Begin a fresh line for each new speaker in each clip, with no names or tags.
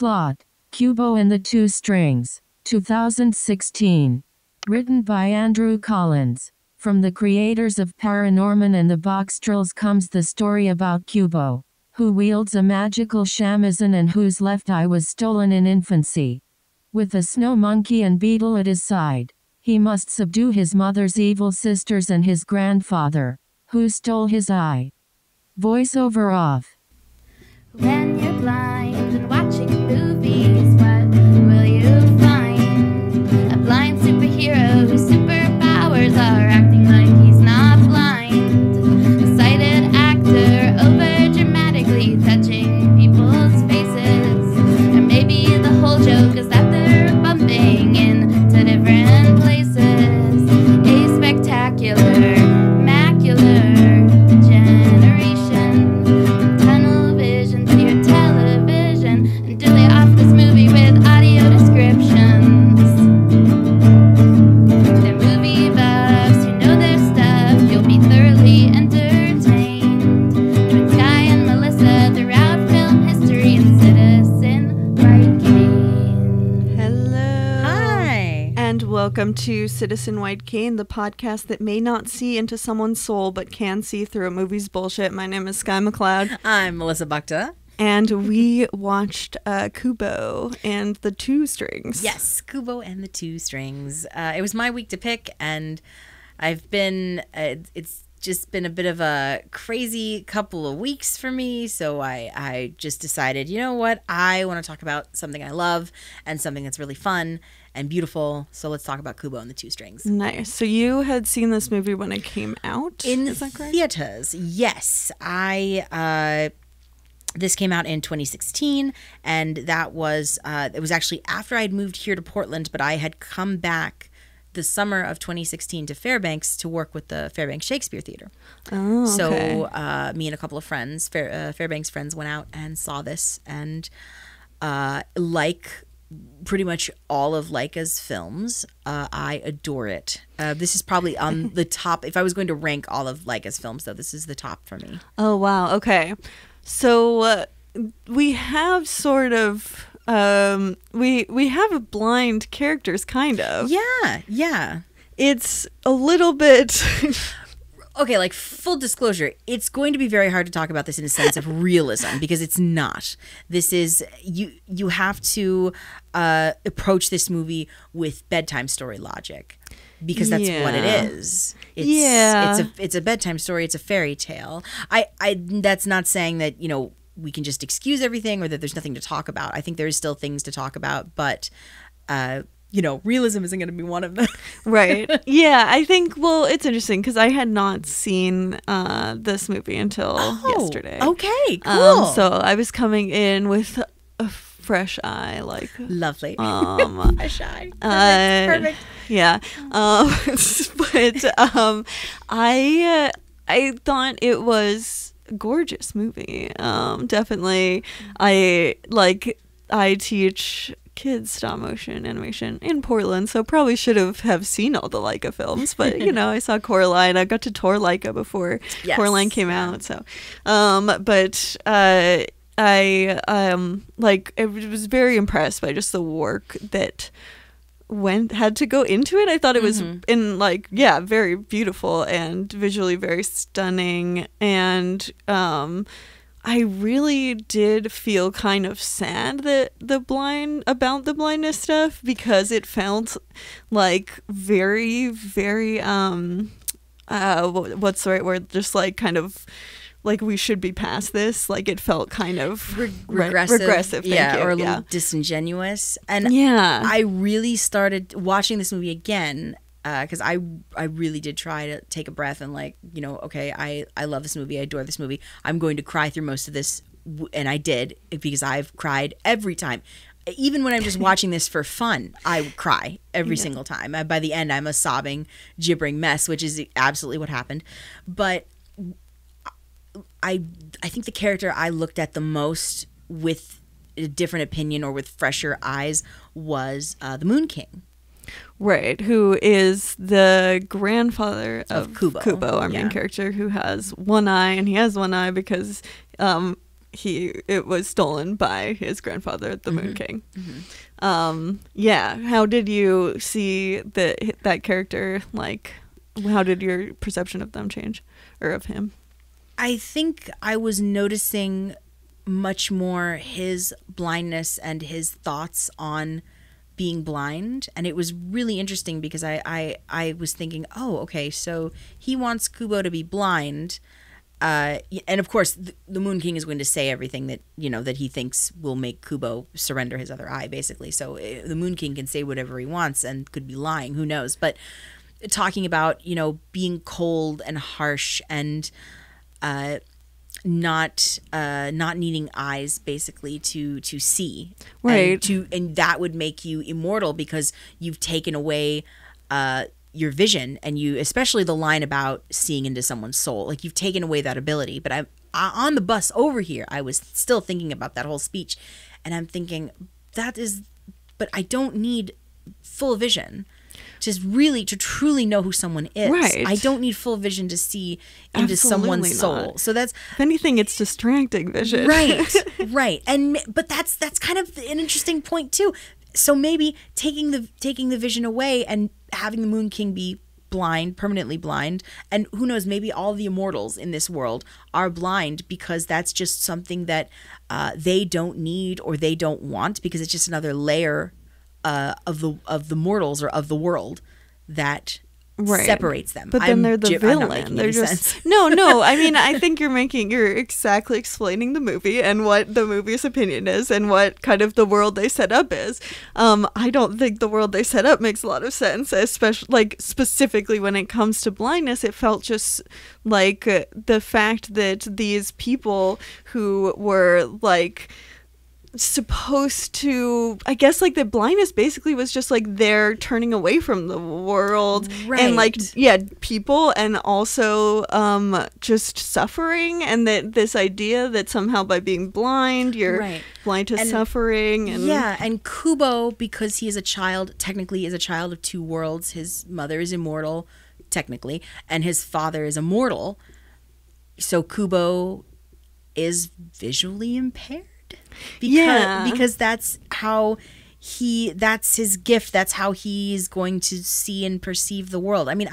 Plot: Kubo and the Two Strings, 2016. Written by Andrew Collins. From the creators of Paranorman and the Boxtrolls comes the story about Kubo, who wields a magical shamisen and whose left eye was stolen in infancy. With a snow monkey and beetle at his side, he must subdue his mother's evil sisters and his grandfather, who stole his eye. Voiceover off.
When you're blind and watching movies, what will you find? A blind superhero whose superpowers are acting like he's not blind. A sighted actor over dramatically touching people's faces. Or maybe the whole joke is that they're bumping into different places. A spectacular, macular generation. Tunnel vision to your television. And do they off this movie with audio descriptions? They're movie buffs who know their stuff. You'll be thoroughly entertained. Join Sky and Melissa throughout film history and Citizen White Cane.
Hello.
Hi.
And welcome to Citizen White Cane, the podcast that may not see into someone's soul but can see through a movie's bullshit. My name is Sky McLeod,
I'm Melissa Bukta.
and we watched Kubo and the Two Strings.
Yes, Kubo and the Two Strings. It was my week to pick, and I've been, it's just been a bit of a crazy couple of weeks for me, so I just decided, you know what, I want to talk about something I love and something that's really fun and beautiful, so let's talk about Kubo and the Two Strings.
Nice. So you had seen this movie when it came out?
In
Is that correct?
theaters, yes. This came out in 2016, and that was it was actually after I'd moved here to Portland, but I had come back the summer of 2016 to Fairbanks to work with the Fairbanks Shakespeare Theater.
Oh, okay.
So me and a couple of friends, Fairbanks friends, went out and saw this, and like pretty much all of Leica's films, I adore it. This is probably on the top. If I was going to rank all of Leica's films, though, this is the top for me.
Oh, wow. Okay. So we have sort of we have blind characters, kind of.
Yeah.
It's a little bit
Okay, like full disclosure, it's going to be very hard to talk about this in a sense of realism because it's not. This is you have to approach this movie with bedtime story logic because that's what it is. It's a bedtime story. It's a fairy tale. I that's not saying that, you know, we can just excuse everything or that there's nothing to talk about. I think there is still things to talk about, but you know, realism isn't going to be one of them.
right. Yeah, I think, well, it's interesting because I had not seen this movie until yesterday.
Okay, cool.
So I was coming in with a fresh eye, like
Lovely.
fresh
eye. Perfect.
Yeah. But I thought it was a gorgeous movie. Definitely. I teach kids stop motion animation in Portland, so probably should have seen all the Leica films, but you know, I saw Coraline. I got to tour Leica before Coraline came out, so but I like, it was very impressed by just the work that had to go into it. I thought it was very beautiful and visually very stunning, and I really did feel kind of sad that about the blindness stuff, because it felt like very, very what's the right word? Just like kind of like we should be past this. Like it felt kind of regressive.
Yeah, or a little disingenuous. And I really started watching this movie again because I really did try to take a breath and, like, you know, okay, I love this movie, I adore this movie, I'm going to cry through most of this, and I did, because I've cried every time. Even when I'm just watching this for fun, I would cry every single time. By the end, I'm a sobbing, gibbering mess, which is absolutely what happened. But I think the character I looked at the most with a different opinion or with fresher eyes was the Moon King.
Right, who is the grandfather of
Kubo,
our main character, who has one eye, and he has one eye because it was stolen by his grandfather, the Moon King. How did you see that character? Like, how did your perception of them change, or of him?
I think I was noticing much more his blindness and his thoughts on being blind, and it was really interesting because I was thinking, oh, okay, so he wants Kubo to be blind, and of course the Moon King is going to say everything that that he thinks will make Kubo surrender his other eye, basically. So the Moon King can say whatever he wants and could be lying, who knows? But talking about being cold and harsh and not needing eyes, basically, to see,
right?
And that would make you immortal because you've taken away your vision, and you, especially the line about seeing into someone's soul, like you've taken away that ability. But I on the bus over here, I was still thinking about that whole speech, and I'm thinking but I don't need full vision to truly know who someone is.
Right.
I don't need full vision to see into someone's soul. So that's,
if anything, it's distracting vision.
Right. Right. But that's kind of an interesting point too. So maybe taking the vision away and having the Moon King be blind, permanently blind, and who knows, maybe all the immortals in this world are blind because that's just something that they don't need or they don't want, because it's just another layer of the mortals or of the world that separates them.
But then they're the villain. They're just no. I mean, I think you're exactly explaining the movie and what the movie's opinion is and what kind of the world they set up is. I don't think the world they set up makes a lot of sense, especially specifically when it comes to blindness. It felt just like the fact that these people who were supposed to, I guess, the blindness basically was just they're turning away from the world, right. And people, and also just suffering, and that this idea that somehow by being blind you're blind to suffering.
And Kubo, because he is a child, technically is a child of two worlds. His mother is immortal technically, and his father is immortal, so Kubo is visually impaired. Because that's his gift. That's how he's going to see and perceive the world. I mean,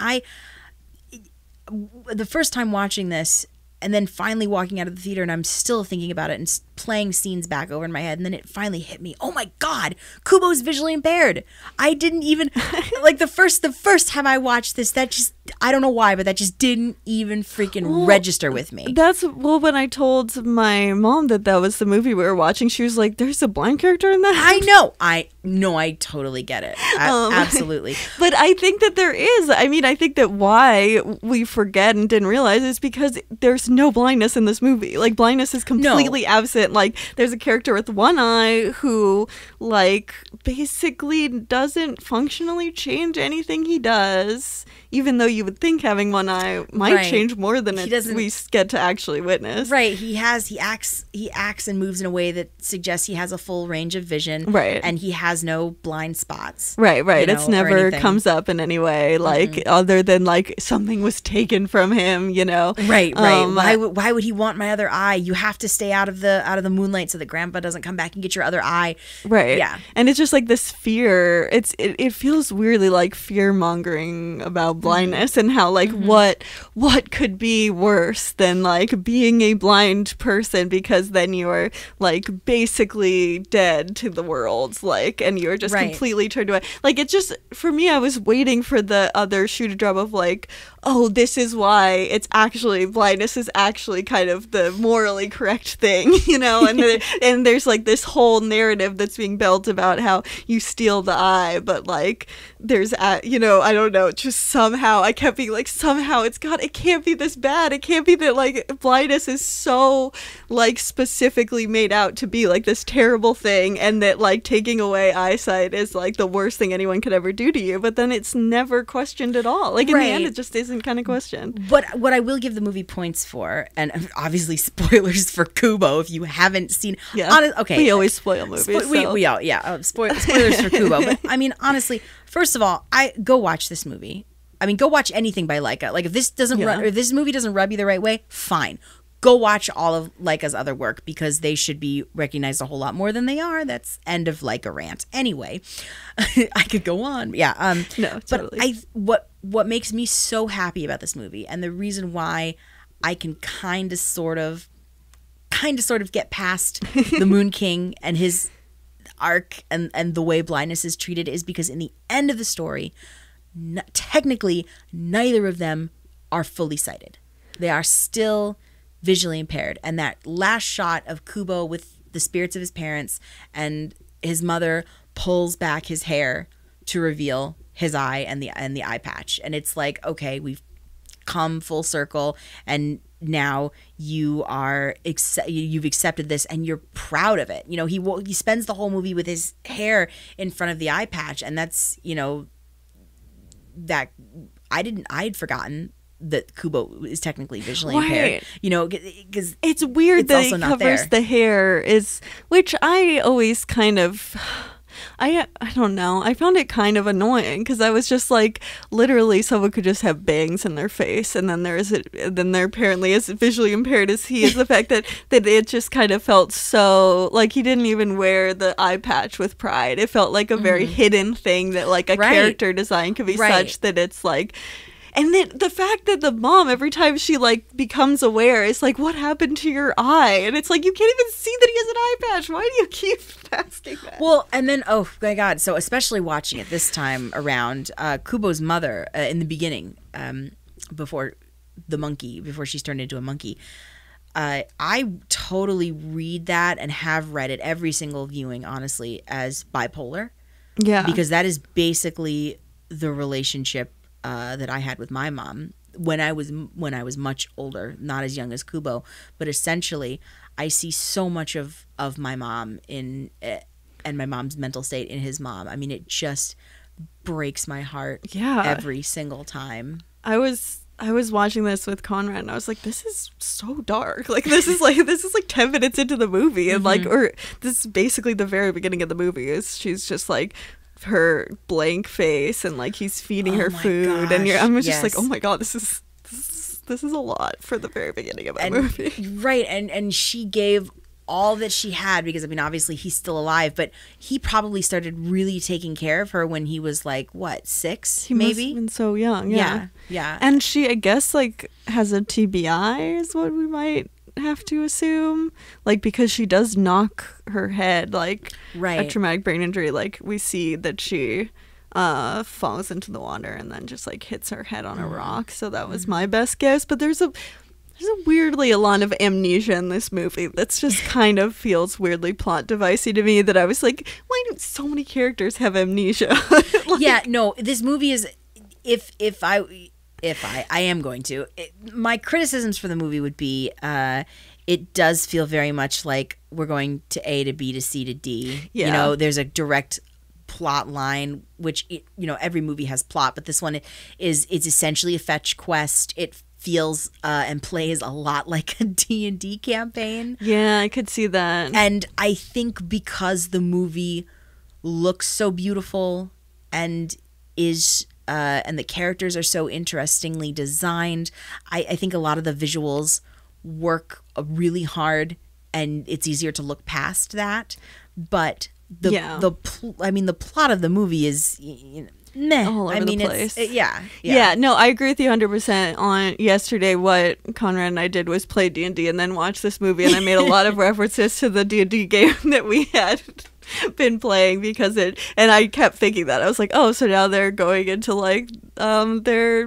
the first time watching this and then finally walking out of the theater, and I'm still thinking about it and playing scenes back over in my head, and then it finally hit me. Oh my God, Kubo's visually impaired. I didn't even the first time I watched this, that just, I don't know why, but that just didn't even freaking register with me.
When I told my mom that was the movie we were watching, she was like, "There's a blind character in that."
I know. I totally get it. Absolutely.
But I think that there is. I mean, I think that why we forget and didn't realize is because there's no blindness in this movie. Blindness is completely absent. There's a character with one eye who basically doesn't functionally change anything he does, even though you would think having one eye might change more than we get to actually witness.
Right. He acts and moves in a way that suggests he has a full range of vision.
Right.
And he has no blind spots.
Right. It's never comes up in any way, other than something was taken from him,
Right. Why would he want my other eye? You have to stay out of the moonlight so that Grandpa doesn't come back and get your other eye.
Right.
Yeah.
And it's just this fear. It feels weirdly like fear mongering about blindness, and how what could be worse than being a blind person, because then you're basically dead to the world, and you're just completely turned away. It just, for me, I was waiting for the other shoe to drop of oh, this is why it's actually, blindness is actually kind of the morally correct thing, and there's this whole narrative that's being built about how you steal the eye, but there's I don't know, just somehow I kept being somehow it can't be this bad. It can't be that blindness is so specifically made out to be this terrible thing, and that taking away eyesight is the worst thing anyone could ever do to you. But then it's never questioned at all. In the end, it just isn't kind of questioned.
But what I will give the movie points for, and obviously spoilers for Kubo if you haven't seen.
Yeah. Okay. We always spoil movies.
Spoilers for Kubo. But I mean, honestly, first of all, go watch this movie. I mean, go watch anything by Leica. If this doesn't run, or this movie doesn't rub you the right way, fine. go watch all of Leica's other work because they should be recognized a whole lot more than they are. That's end of Leica rant. Anyway, I could go on. Yeah.
No, totally.
But what makes me so happy about this movie, and the reason why I can kind of sort of get past the Moon King and his arc and the way blindness is treated, is because in the end of the story, technically neither of them are fully sighted. They are still visually impaired. And that last shot of Kubo with the spirits of his parents, and his mother pulls back his hair to reveal his eye and the eye patch, and it's like, okay, we've come full circle, and now you've accepted this and you're proud of it. You know, he spends the whole movie with his hair in front of the eye patch, and that's, you know, that I'd forgotten that Kubo is technically visually impaired. You know, because
it's weird that he covers the hair, which I always kind of, I don't know. I found it kind of annoying because I was just like, literally, someone could just have bangs in their face, and then they're apparently as visually impaired as he is. The fact that it just kind of felt so like he didn't even wear the eye patch with pride. It felt like a very hidden thing that like a character design could be such that it's like. And then the fact that the mom, every time she like becomes aware, is like, what happened to your eye? And it's like, you can't even see that he has an eye patch. Why do you keep asking that?
Well, and then, oh my God. So especially watching it this time around, Kubo's mother in the beginning, before she's turned into a monkey, I totally read that and have read it every single viewing, honestly, as bipolar.
Yeah.
Because that is basically the relationship that I had with my mom when I was much older, not as young as Kubo, but essentially I see so much of my mom and my mom's mental state in his mom. I mean, it just breaks my heart every single time.
I was watching this with Conrad, and I was like, this is so dark. Like this is like 10 minutes into the movie, and like, or this is basically the very beginning of the movie. Is she's just like her blank face, and like he's feeding her food, and I'm just like, oh my God, this is a lot for the very beginning of a movie.
Right. And she gave all that she had, because I mean, obviously he's still alive, but he probably started really taking care of her when he was like, what, 6?
He maybe must have been so young.
Yeah.
And she, I guess, like has a TBI is what we might have to assume, like, because she does knock her head, like a traumatic brain injury, like we see that she falls into the water and then just like hits her head on a rock. So that was my best guess, but there's weirdly a lot of amnesia in this movie that's just kind of feels weirdly plot devicey to me, that I was like, why do so many characters have amnesia?
This movie is, if I am going to, my criticisms for the movie would be, it does feel very much like we're going to A to B to C to D. You know, there's a direct plot line, which, you know, every movie has plot, but this one it's essentially a fetch quest. It feels and plays a lot like a D&D campaign.
Yeah, I could see that.
And I think because the movie looks so beautiful and is and the characters are so interestingly designed, I think a lot of the visuals work really hard, and it's easier to look past that. But the plot of the movie is meh.
All over the place.
Yeah.
No, I agree with you 100%. On yesterday, what Conrad and I did was play D&D and then watch this movie, and I made a lot of references to the D&D game that we had been playing, because and I kept thinking that. I was like, oh, so now they're going into like their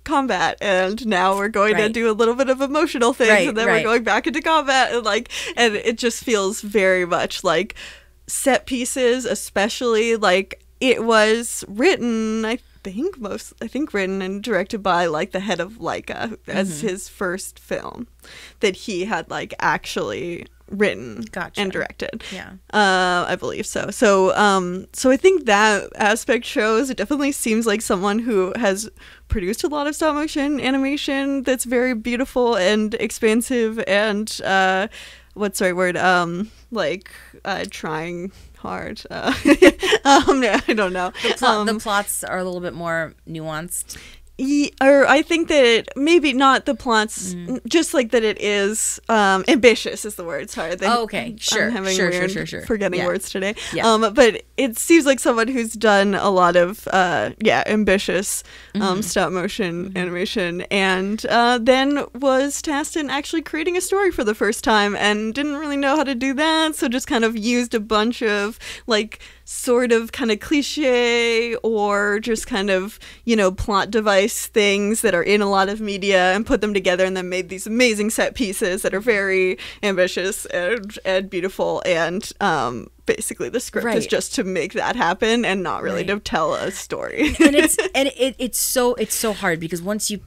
combat, and now we're going to do a little bit of emotional things, and then we're going back into combat, and it just feels very much like set pieces, especially like it was written, I think written and directed by like the head of Leica as his first film that he had like actually written and directed. I believe so. So I think that aspect shows. It definitely seems like someone who has produced a lot of stop motion animation that's very beautiful and expansive, and what's the right word? Trying hard. I don't know.
The plots are a little bit more nuanced.
Or I think that maybe not the plots, just like that it is ambitious is the word. Sorry.
Okay, sure.
I'm having
Sure.
forgetting words today.
Yeah.
But it seems like someone who's done a lot of ambitious stop motion animation, and then was tasked in actually creating a story for the first time and didn't really know how to do that, so just kind of used a bunch of like sort of kind of cliche or just kind of, plot device things that are in a lot of media and put them together, and then made these amazing set pieces that are very ambitious and beautiful. And basically the script is just to make that happen and not really to tell a story.
And it's so hard, because once you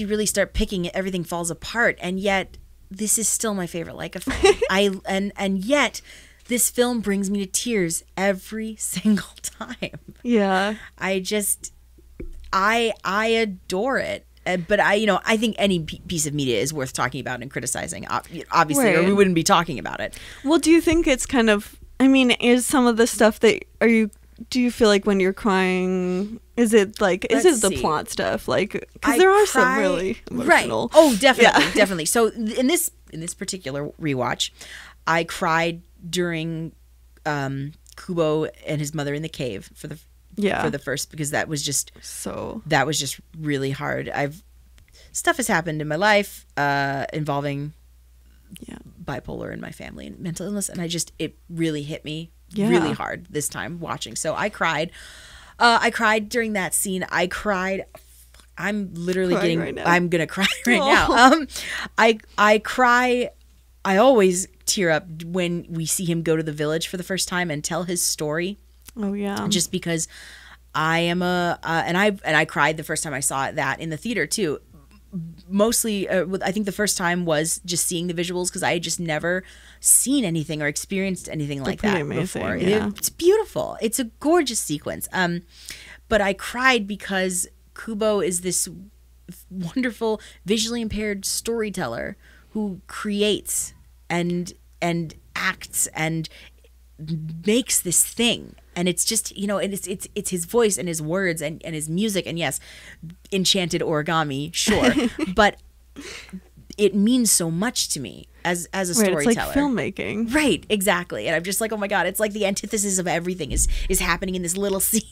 really start picking it, everything falls apart. And yet this is still my favorite Leica film. And yet this film brings me to tears every single time.
Yeah.
I adore it. But I think any piece of media is worth talking about and criticizing, obviously, or we wouldn't be talking about it.
Well, do you think it's kind of, is some of the stuff that, do you feel like when you're crying, is it the plot stuff? Like, because there are some really emotional.
Right. Oh, definitely. Definitely. So in this particular rewatch, I cried during Kubo and his mother in the cave for the first, because that was just really hard. Stuff has happened in my life involving bipolar in my family and mental illness, and it really hit me really hard this time watching. So I cried. I cried during that scene. I cried. I'm literally I'm gonna cry right now. I cry. I always tear up when we see him go to the village for the first time and tell his story.
Oh yeah.
Just because I am and I cried the first time I saw that in the theater too. Mostly, I think the first time was just seeing the visuals, because I had just never seen anything or experienced anything like that
amazing,
before.
Yeah.
It's beautiful. It's a gorgeous sequence. But I cried because Kubo is this wonderful visually impaired storyteller who creates and acts and makes this thing. And it's just, it's his voice and his words and his music, and yes, enchanted origami, sure, but it means so much to me as a storyteller.
It's like filmmaking.
Right, exactly. And I'm just like, oh my God, it's like the antithesis of everything is happening in this little scene.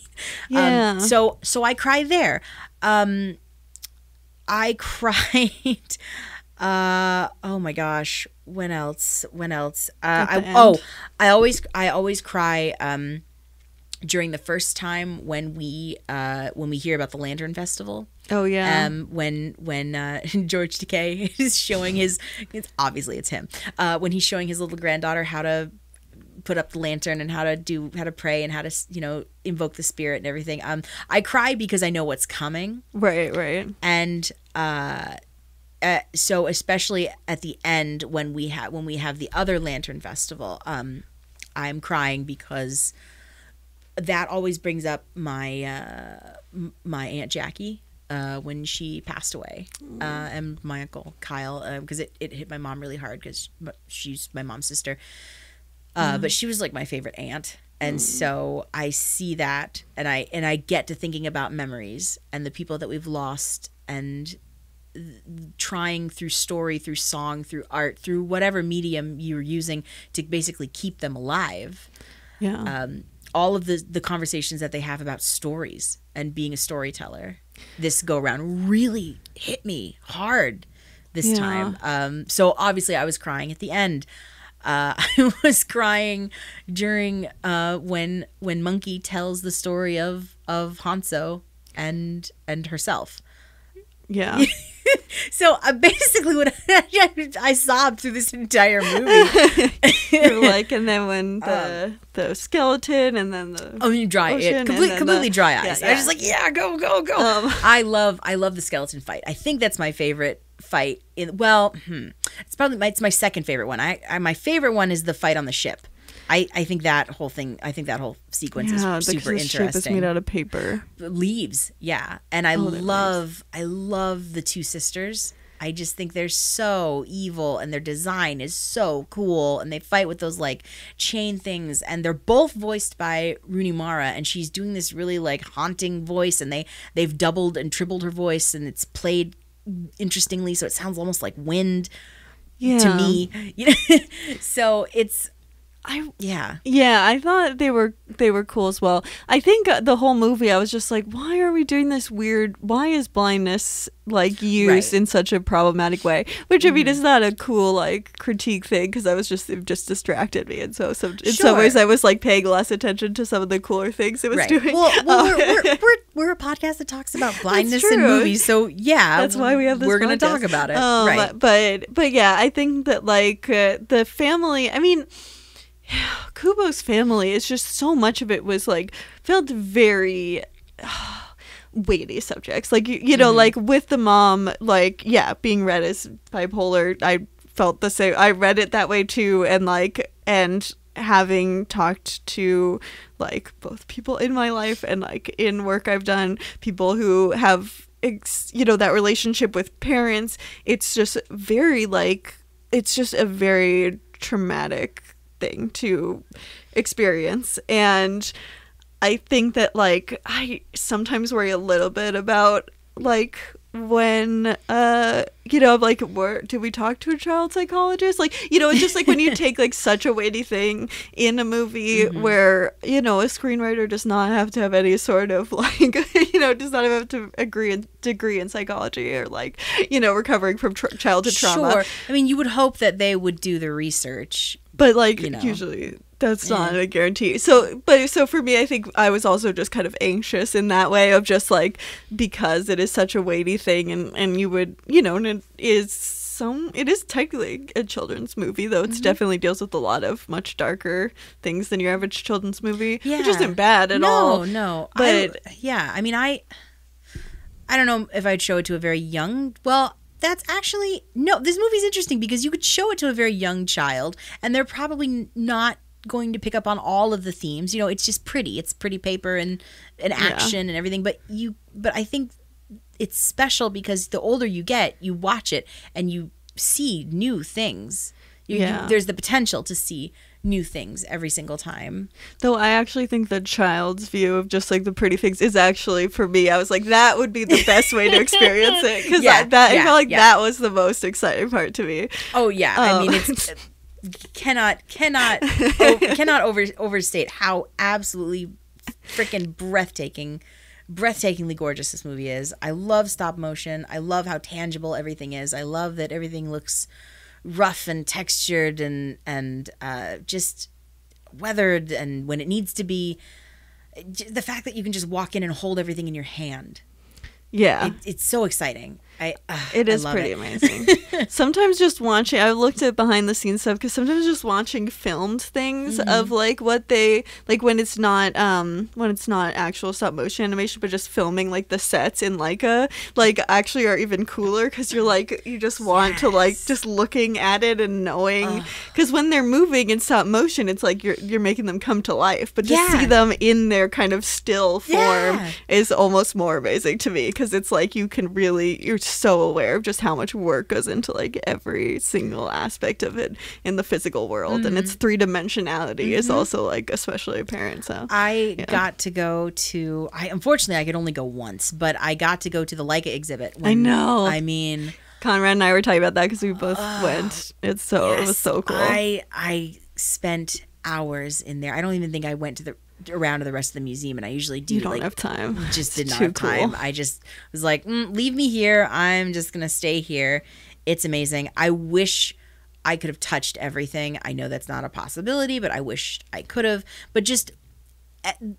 Yeah.
So I cry there. I cried. Oh my gosh. When else? I always cry during the first time when we hear about the Lantern Festival.
Oh yeah.
When George Takei is showing obviously it's him. When he's showing his little granddaughter how to put up the lantern and how to pray and how to invoke the spirit and everything. I cry because I know what's coming.
Right.
And so especially at the end when we have the other Lantern Festival, I'm crying because that always brings up my my Aunt Jackie when she passed away, and my Uncle Kyle, because it hit my mom really hard because she's my mom's sister, but she was like my favorite aunt. And so I see that, and I get to thinking about memories and the people that we've lost, and trying through story, through song, through art, through whatever medium you're using to basically keep them alive.
Yeah.
All of the conversations that they have about stories and being a storyteller this go around really hit me hard this time. So obviously I was crying at the end. I was crying during when Monkey tells the story of Hanzo and herself.
Yeah.
So basically what I sobbed through this entire movie.
You're like, and then when the skeleton and then the
completely dry eyes.
Yeah.
I was just like, go. I love the skeleton fight. I think that's my favorite fight. It's my second favorite one. My favorite one is the fight on the ship. I think that whole sequence is super interesting. The ship is
made out of paper.
Leaves, yeah. And I love the two sisters. I just think they're so evil, and their design is so cool, and they fight with those like chain things, and they're both voiced by Rooney Mara, and she's doing this really like haunting voice, and they've doubled and tripled her voice, and it's played interestingly, so it sounds almost like wind to me. So it's
I thought they were cool as well. I think the whole movie I was just like, why are we doing this weird, why is blindness like used in such a problematic way, which I mean is not a cool like critique thing, because I was just, it just distracted me, and so in some ways I was like paying less attention to some of the cooler things it was doing.
Well, we're a podcast that talks about blindness in movies, so that's
why we have this
we're going to talk about it.
But yeah, I think that like the family, I mean, Kubo's family is just, so much of it was like, felt very weighty subjects, like you know, like with the mom, like being read as bipolar, I felt the same, I read it that way too, and like, and having talked to like both people in my life and like in work I've done, people who have that relationship with parents, it's just very like, it's just a very traumatic thing to experience. And I think that like I sometimes worry a little bit about like when like, where did we talk to a child psychologist, like, it's just like when you take like such a weighty thing in a movie where a screenwriter does not have to have any sort of like does not have to degree in psychology, or like recovering from childhood trauma.
Sure, I mean, you would hope that they would do the research,
but like usually that's not a guarantee. So for me, I think I was also just kind of anxious in that way of just like, because it is such a weighty thing, and you would, and it is technically a children's movie, though it's definitely deals with a lot of much darker things than your average children's movie, which isn't bad at all.
No.
But
I mean, I don't know if I'd show it to a very young, that's actually, no, this movie's interesting because you could show it to a very young child and they're probably not going to pick up on all of the themes. It's just pretty. It's pretty paper and action and everything. But I think it's special because the older you get, you watch it and you see new things. There's the potential to see new things every single time.
Though I actually think the child's view of just like the pretty things is actually, for me, I was like, that would be the best way to experience it, because I felt like that was the most exciting part to me.
Oh yeah, I mean, it's cannot overstate how absolutely freaking breathtakingly gorgeous this movie is. I love stop motion. I love how tangible everything is. I love that everything looks rough and textured and just weathered, and when it needs to be, the fact that you can just walk in and hold everything in your hand. It's so exciting.
It is pretty amazing. Sometimes just watching, I looked at behind the scenes stuff, because sometimes just watching filmed things of like what they like when it's not actual stop motion animation, but just filming like the sets in Leica, like actually are even cooler, because you're like, you just want to like just looking at it and knowing, because when they're moving in stop motion, it's like you're making them come to life, but to see them in their kind of still form is almost more amazing to me, because it's like you're so aware of just how much work goes into like every single aspect of it in the physical world, and its three-dimensionality is also like especially apparent. So
I got to go to, unfortunately I could only go once, but I got to go to the Leica exhibit.
I know.
I mean,
Conrad and I were talking about that because we both went. It was so cool.
I spent hours in there. I don't even think I went around to the rest of the museum, and I usually do.
You don't have time.
Just did not have time. Cool. I just was like, leave me here. I'm just gonna stay here. It's amazing. I wish I could have touched everything. I know that's not a possibility, but I wish I could have. But just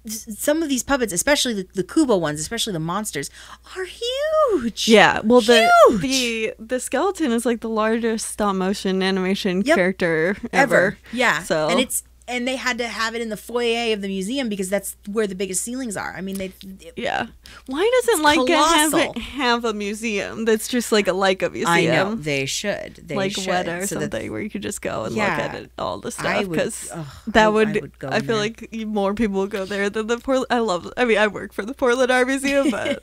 some of these puppets, especially the Kubo ones, especially the monsters, are huge.
Yeah, well, the skeleton is like the largest stop motion animation character ever.
Yeah,
so
and it's and they had to have it in the foyer of the museum because that's where the biggest ceilings are. I mean,
Why doesn't Leica have a museum that's just like a Leica museum?
I know they should.
Weta or something where you could just go and look at it, all the stuff, because I feel like more people would go there than the Portland. I work for the Portland Art Museum, but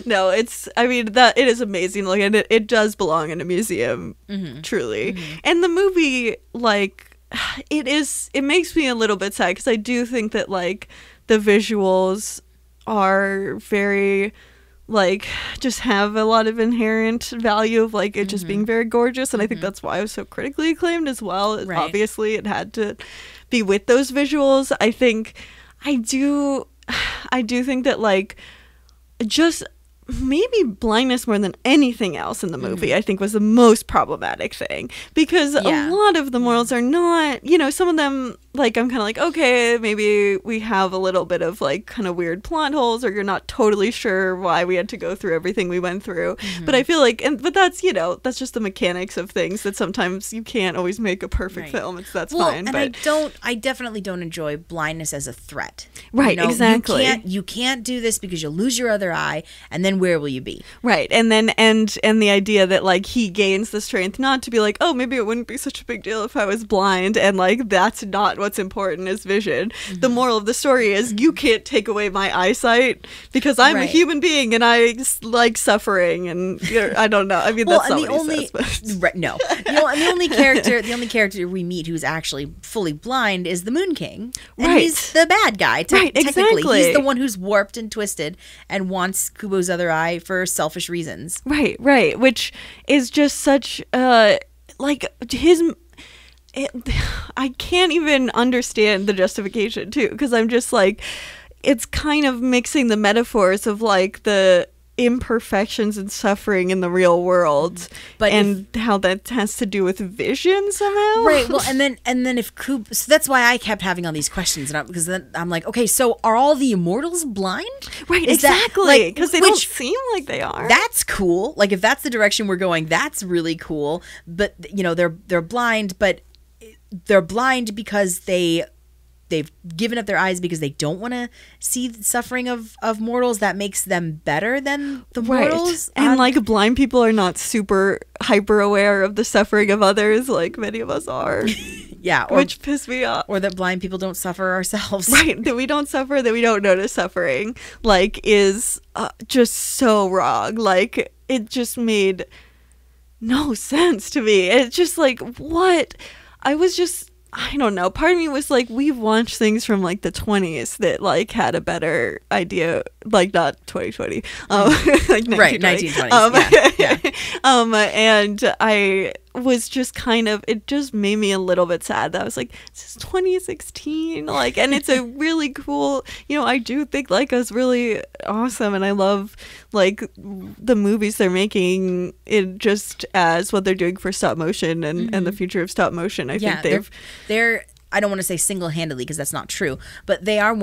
no, it is amazing. Like, and it does belong in a museum, truly. And the movie, like, it makes me a little bit sad because I do think that, like, the visuals are very, like, just have a lot of inherent value of, like, it just being very gorgeous, and I think that's why it was so critically acclaimed as well. Right. Obviously it had to be with those visuals. I do think that, like, just maybe blindness more than anything else in the movie I think was the most problematic thing, because a lot of the morals are not, some of them, like, I'm kind of like, okay, maybe we have a little bit of, like, kind of weird plot holes, or you're not totally sure why we had to go through everything we went through. But I feel like, but that's, that's just the mechanics of things, that sometimes you can't always make a perfect film. That's fine.
And I definitely don't enjoy blindness as a threat.
Right, exactly.
You can't do this because you'll lose your other eye, and then where will you be?
Right. And then, and the idea that, like, he gains the strength not to be like, oh, maybe it wouldn't be such a big deal if I was blind, and, like, that's not what's important is vision. The moral of the story is you can't take away my eyesight because I'm a human being and I like suffering, and I don't know. I mean, that's not what he says, but...
no. And the only character we meet who's actually fully blind is the Moon King, and he's the bad guy. Technically,
exactly.
He's the one who's warped and twisted and wants Kubo's other eye for selfish reasons.
Right. Which is just such like his. I can't even understand the justification too, because I'm just like, it's kind of mixing the metaphors of, like, the imperfections and suffering in the real world, but how that has to do with vision somehow.
Right. Well, and then if Kubo, so that's why I kept having all these questions, because then I'm like, okay, so are all the immortals blind?
Right. Exactly. Because they don't seem like they are.
That's cool. Like, if that's the direction we're going, that's really cool. But they're blind, but they're blind because they've given up their eyes because they don't want to see the suffering of mortals. That makes them better than the mortals.
And like, blind people are not super hyper aware of the suffering of others like many of us are. Which pissed me off.
Or that blind people don't suffer ourselves.
Right, that we don't suffer, that we don't notice suffering, like, is just so wrong. Like, it just made no sense to me. It's just like, what? I don't know. Part of me was like, we've watched things from, like, the 20s that, like, had a better idea, like, not 2020, like 1920.
Right, 1920s.
And I was just kind of, it just made me a little bit sad that I was like, this is 2016, like, and it's a really cool, I do think Leica's really awesome, and I love, like, the movies they're making, it just as what they're doing for stop motion and the future of stop motion. I think
they're I don't want to say single-handedly because that's not true, but they are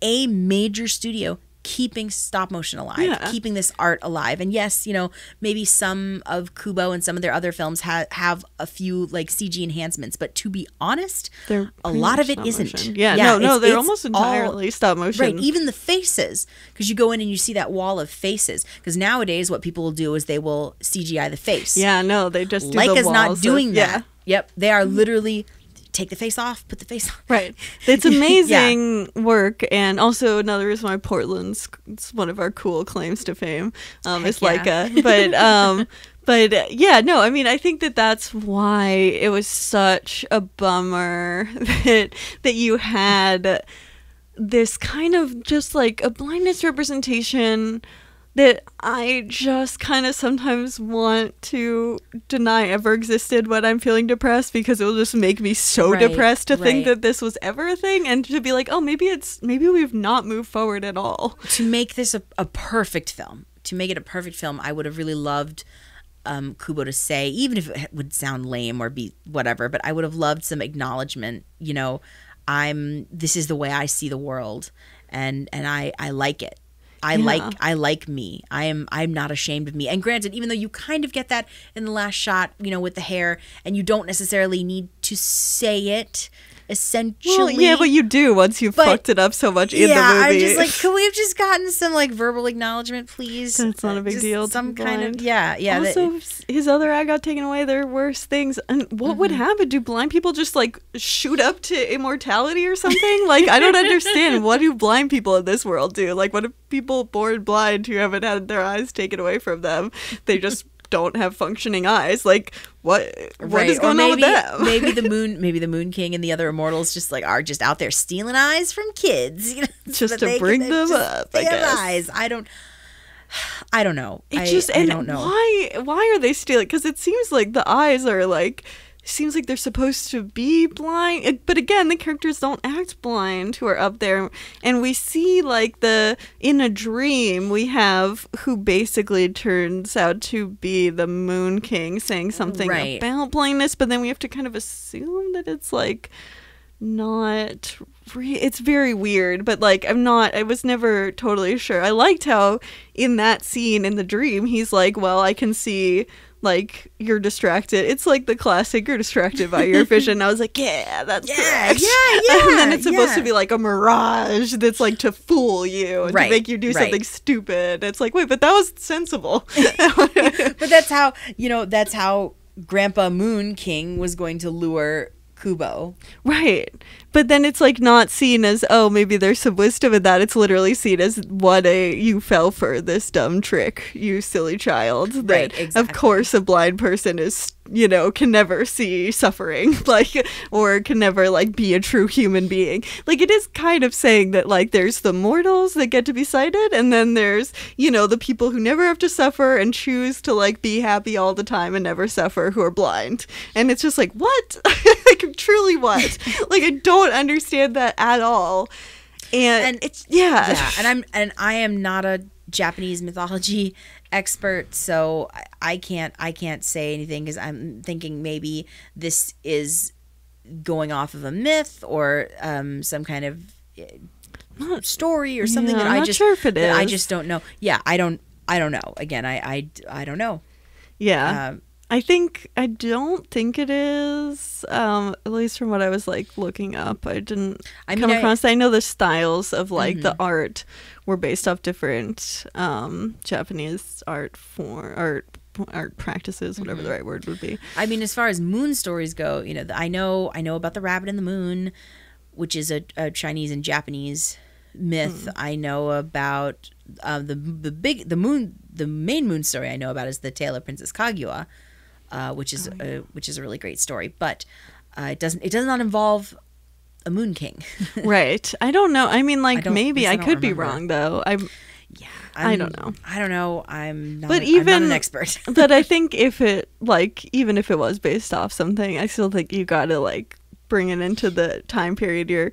a major studio keeping stop motion alive, keeping this art alive. And yes, maybe some of Kubo and some of their other films have a few, like, CG enhancements, but to be honest, a lot of it isn't.
Motion. They're almost entirely stop motion.
Right, even the faces, because you go in and you see that wall of faces. Because nowadays, what people will do is they will CGI the face.
Yeah, no, they just do
Leica's
the walls
not doing that.
Yeah.
Yep, they are literally take the face off, put the face on.
Right. It's amazing work, and also another reason why Portland's one of our cool claims to fame is Leica. But yeah, no, I mean, I think that's why it was such a bummer that you had this kind of just like a blindness representation that I just kind of sometimes want to deny ever existed when I'm feeling depressed, because it will just make me so depressed to think that this was ever a thing, and to be like, oh, maybe we've not moved forward at all.
To make this a perfect film, I would have really loved Kubo to say, even if it would sound lame or be whatever, but I would have loved some acknowledgement, this is the way I see the world, and I like it. I like me. I'm not ashamed of me. And granted, even though you kind of get that in the last shot, with the hair, and you don't necessarily need to say it, essentially.
Well, yeah, but you do once you've fucked it up so much in the movie.
I'm just like, could we have just gotten some like verbal acknowledgement, please?
That's not a big deal.
Some kind of yeah.
Also, his other eye got taken away. There are worse things. And what would happen? Do blind people just like shoot up to immortality or something? Like, I don't understand. What do blind people in this world do? Like, what if people born blind who haven't had their eyes taken away from them? They just don't have functioning eyes. Like, what is going on with them?
maybe the Moon King and the other immortals just like are just out there stealing eyes from kids, you know,
just to bring them up. I guess.
Eyes. I don't know.
I
don't know.
Why are they stealing? Because it seems like the eyes are like. Seems like they're supposed to be blind, but again, the characters don't act blind who are up there. And we see like in a dream we have who basically turns out to be the Moon King saying something about blindness, but then we have to kind of assume that it's like not it's very weird, but like I was never totally sure. I liked how in that scene in the dream he's like, well, I can see like you're distracted. It's like the classic, you're distracted by your vision. I was like, yeah, that's correct.
Yeah.
And then it's supposed to be like a mirage that's like to fool you and to make you do something stupid. It's like, wait, but that was sensible.
But that's how Grandpa Moon King was going to lure Kubo.
Right. But then it's like not seen as, oh, maybe there's some wisdom in that. It's literally seen as you fell for this dumb trick, you silly child. That, exactly. Of course, a blind person is, can never see suffering, like, or can never, like, be a true human being. Like, it is kind of saying that, like, there's the mortals that get to be sighted, and then there's, the people who never have to suffer and choose to, like, be happy all the time and never suffer, who are blind. And it's just like, what? Like, truly what? Like, I don't understand that at all. And it's and
I am not a Japanese mythology expert, so I can't say anything because I'm thinking maybe this is going off of a myth or some kind of story or something that
I'm not sure if it is.
I just don't know. Yeah, I don't know. Again, I don't know.
Yeah. I don't think it is, at least from what I was like looking up. I didn't come across. I know the styles of like the art were based off different Japanese art practices, whatever the right word would be.
I mean, as far as moon stories go, I know about the rabbit in the moon, which is a Chinese and Japanese myth. I know about the main moon story I know about is the Tale of Princess Kaguya. Which is a really great story, but it does not involve a Moon King.
Right. I don't know. I mean, like, maybe I could be wrong though. I don't know.
I don't know. I'm not an expert.
But I think even if it was based off something, I still think you gotta like bring it into the time period you're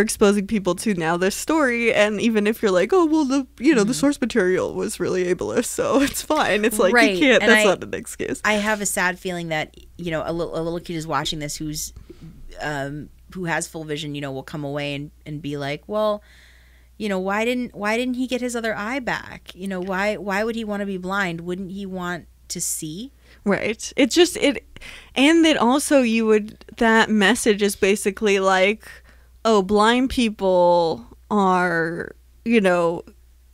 exposing people to now this story. And even if you're like, oh well, the source material was really ableist, so it's fine, it's like you can't, and that's not an excuse.
I have a sad feeling that a little kid is watching this who has full vision, will come away and be like, well, why didn't he get his other eye back? Why would he want to be blind? Wouldn't he want to see?
Right. It's just and that also that message is basically like, oh, blind people are,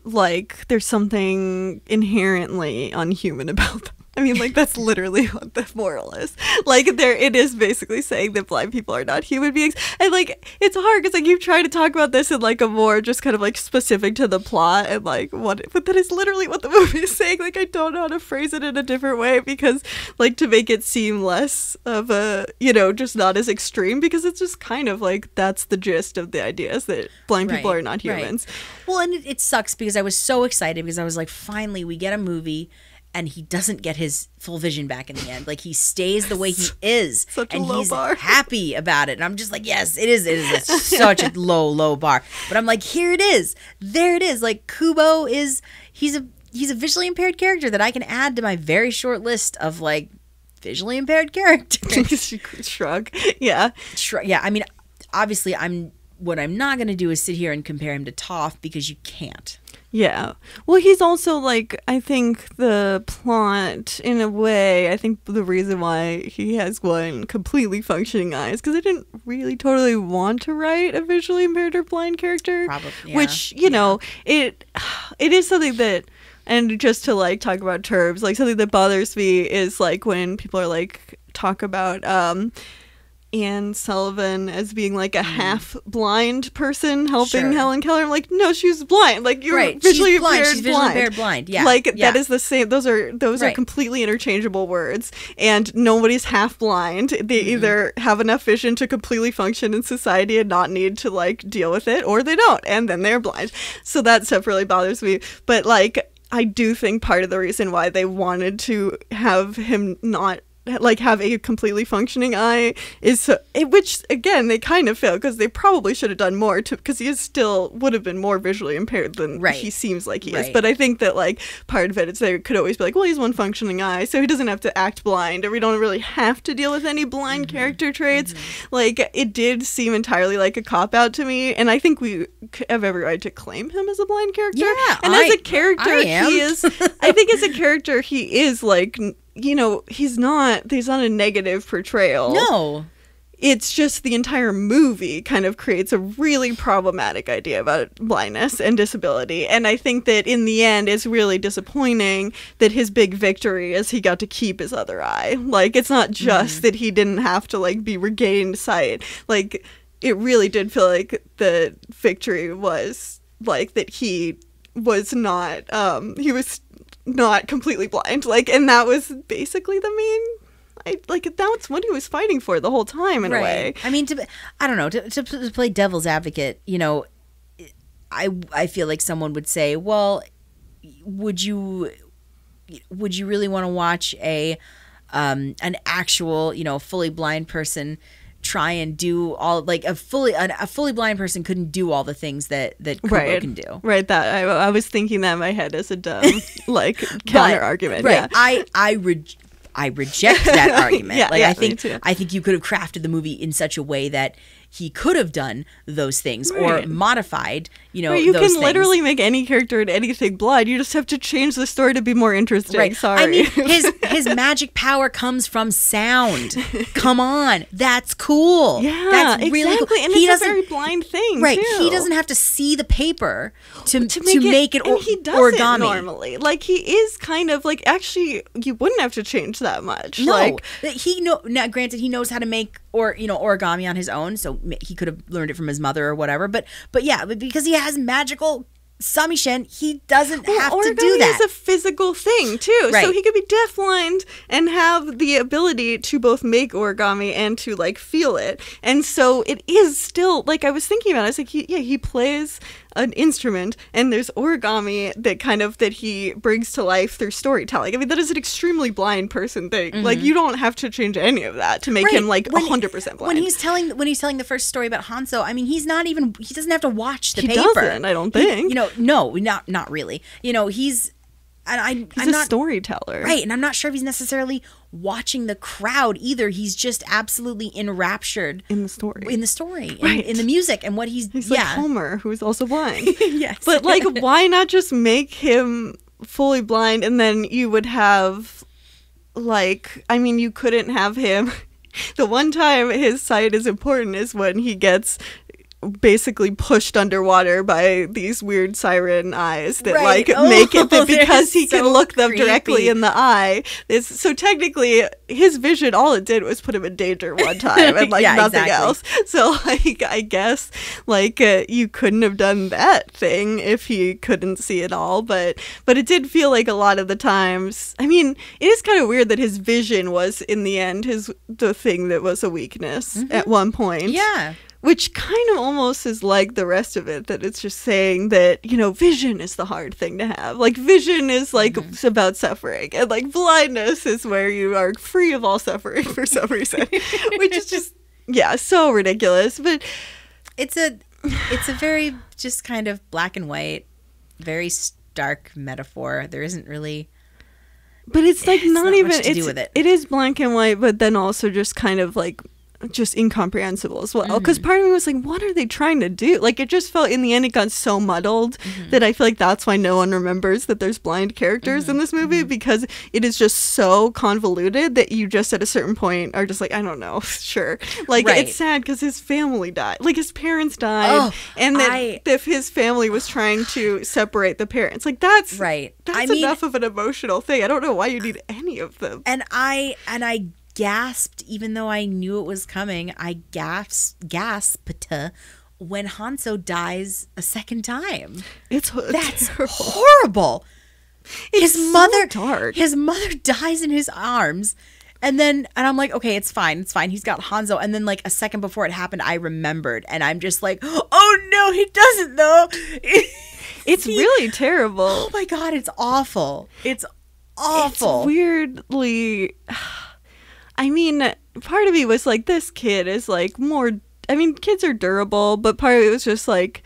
like there's something inherently unhuman about them. I mean, like, that's literally what the moral is. Like, it is basically saying that blind people are not human beings. And, like, it's hard because, like, you try to talk about this in, like, a more just kind of, like, specific to the plot and, like, but that is literally what the movie is saying. Like, I don't know how to phrase it in a different way because, like, to make it seem less of a, just not as extreme, because it's just kind of, like, that's the gist of the idea, is that blind people are not humans.
Right. Well, and it sucks because I was so excited because I was like, finally, we get a movie and he doesn't get his full vision back in the end. Like, he stays the way he is.
Such
and
a low
he's
bar.
Happy about it. And I'm just like, yes, it is. It's such a low bar. But I'm like, here it is. There it is. Like, Kubo he's a visually impaired character that I can add to my very short list of, like, visually impaired characters.
Shrug. Yeah.
Yeah. I mean, obviously, what I'm not going to do is sit here and compare him to Toph, because you can't.
Yeah. Well, he's also like, I think the plot, in a way, I think the reason why he has one completely functioning eye is because I didn't really totally want to write a visually impaired or blind character.
Probably, yeah.
Which, you know, it is something that, and just to like talk about terms, like something that bothers me is like when people are like, talk about, Anne Sullivan as being like a half-blind person helping Helen Keller. I'm like, no, she's blind. Like, you're visually impaired.
She's visually impaired blind. Yeah,
like that is the same. Those are completely interchangeable words, and nobody's half-blind. They either have enough vision to completely function in society and not need to like deal with it, or they don't, and then they're blind. So that stuff really bothers me. But like, I do think part of the reason why they wanted to have him not like have a completely functioning eye is which again they kind of failed because they probably should have done more because he is still would have been more visually impaired than he seems like he is. But I think that like part of it is they could always be like, well, he's one functioning eye, so he doesn't have to act blind, or we don't really have to deal with any blind character traits. Like, it did seem entirely like a cop-out to me, and I think we have every right to claim him as a blind character. And as a character he is I think as a character he is like, you know, he's not a negative portrayal.
No.
It's just the entire movie kind of creates a really problematic idea about blindness and disability. And I think that in the end, it's really disappointing that his big victory is he got to keep his other eye. Like, it's not just that he didn't have to, like, be regained sight. Like, it really did feel like the victory was, like, that he was not, he was not completely blind, like, and that was basically the main, that's what he was fighting for the whole time in a way.
I mean, I don't know, to play devil's advocate, you know, I feel like someone would say, well, would you really want to watch an actual, you know, fully blind person try and do all, like, a fully blind person couldn't do all the things that Kubo can do.
Right. That I was thinking that in my head as a dumb like counter argument.
Right. Yeah. I reject that argument. I think you could have crafted the movie in such a way that he could have done those things or modified, you know,
you
those
can
things.
Literally make any character in anything blind. You just have to change the story to be more interesting.
Right.
Sorry.
I mean, his magic power comes from sound. Come on. That's cool.
Yeah,
that's really
exactly.
Cool.
And it's a very blind thing,
right?
too.
He doesn't have to see the paper to make it
and he doesn't
origami.
Normally. Like, he is kind of like, actually, you wouldn't have to change that much.
No,
like,
now granted, he knows how to make origami on his own, so he could have learned it from his mother or whatever. But because he has magical Samishen, he doesn't have to do that.
Origami is a physical thing too, so he could be deafblind and have the ability to both make origami and to like feel it. And so it is still, like, I was thinking about it, I was like, he plays an instrument, and there's origami that he brings to life through storytelling. I mean, that is an extremely blind person thing. Like, you don't have to change any of that to make him like 100% blind.
When he's telling the first story about Hanzo, I mean, he doesn't have to watch the paper.
He doesn't, I don't think.
No, not really. You know, he's I'm
a
not
storyteller,
right? And I'm not sure if he's necessarily watching the crowd either. He's just absolutely enraptured
in the story,
right. in the music, and what he's
like Homer, who is also blind.
Yes,
but like, why not just make him fully blind, and then you would have, like, I mean, you couldn't have him. The one time his sight is important is when he gets basically pushed underwater by these weird siren eyes that make it that because he can look them directly in the eye. So technically his vision, all it did was put him in danger one time and nothing else. So like, I guess like you couldn't have done that thing if he couldn't see it all, but it did feel like a lot of the times, I mean, it is kind of weird that his vision was in the end the thing that was a weakness at one point.
Yeah.
Which kind of almost is like the rest of it, that it's just saying that, you know, vision is the hard thing to have. Like, vision is like about suffering, and like blindness is where you are free of all suffering for some reason, which is just, so ridiculous. But
it's a very just kind of black and white, very stark metaphor. There isn't really.
But it's like not even
to do with it.
It is black and white, but then also just kind of like just incomprehensible as well, because part of me was like, what are they trying to do? Like, it just felt in the end it got so muddled that I feel like that's why no one remembers that there's blind characters in this movie, because it is just so convoluted that you just at a certain point are just like, I don't know. Sure, like it's sad because his family died, like his parents died, and that if his family was trying to separate the parents, like that's enough of an emotional thing. I don't know why you need any of them.
And I gasped, even though I knew it was coming. I gasped when Hanzo dies a second time.
That's
horrible. His mother dies in his arms, and I'm like, okay, it's fine. He's got Hanzo, and then like a second before it happened, I remembered, and I'm just like, oh no, he doesn't though.
It's really terrible.
Oh my god, it's awful. It's awful.
It's weirdly. I mean, part of me was like, this kid is like more. I mean, kids are durable, but part of it was just like,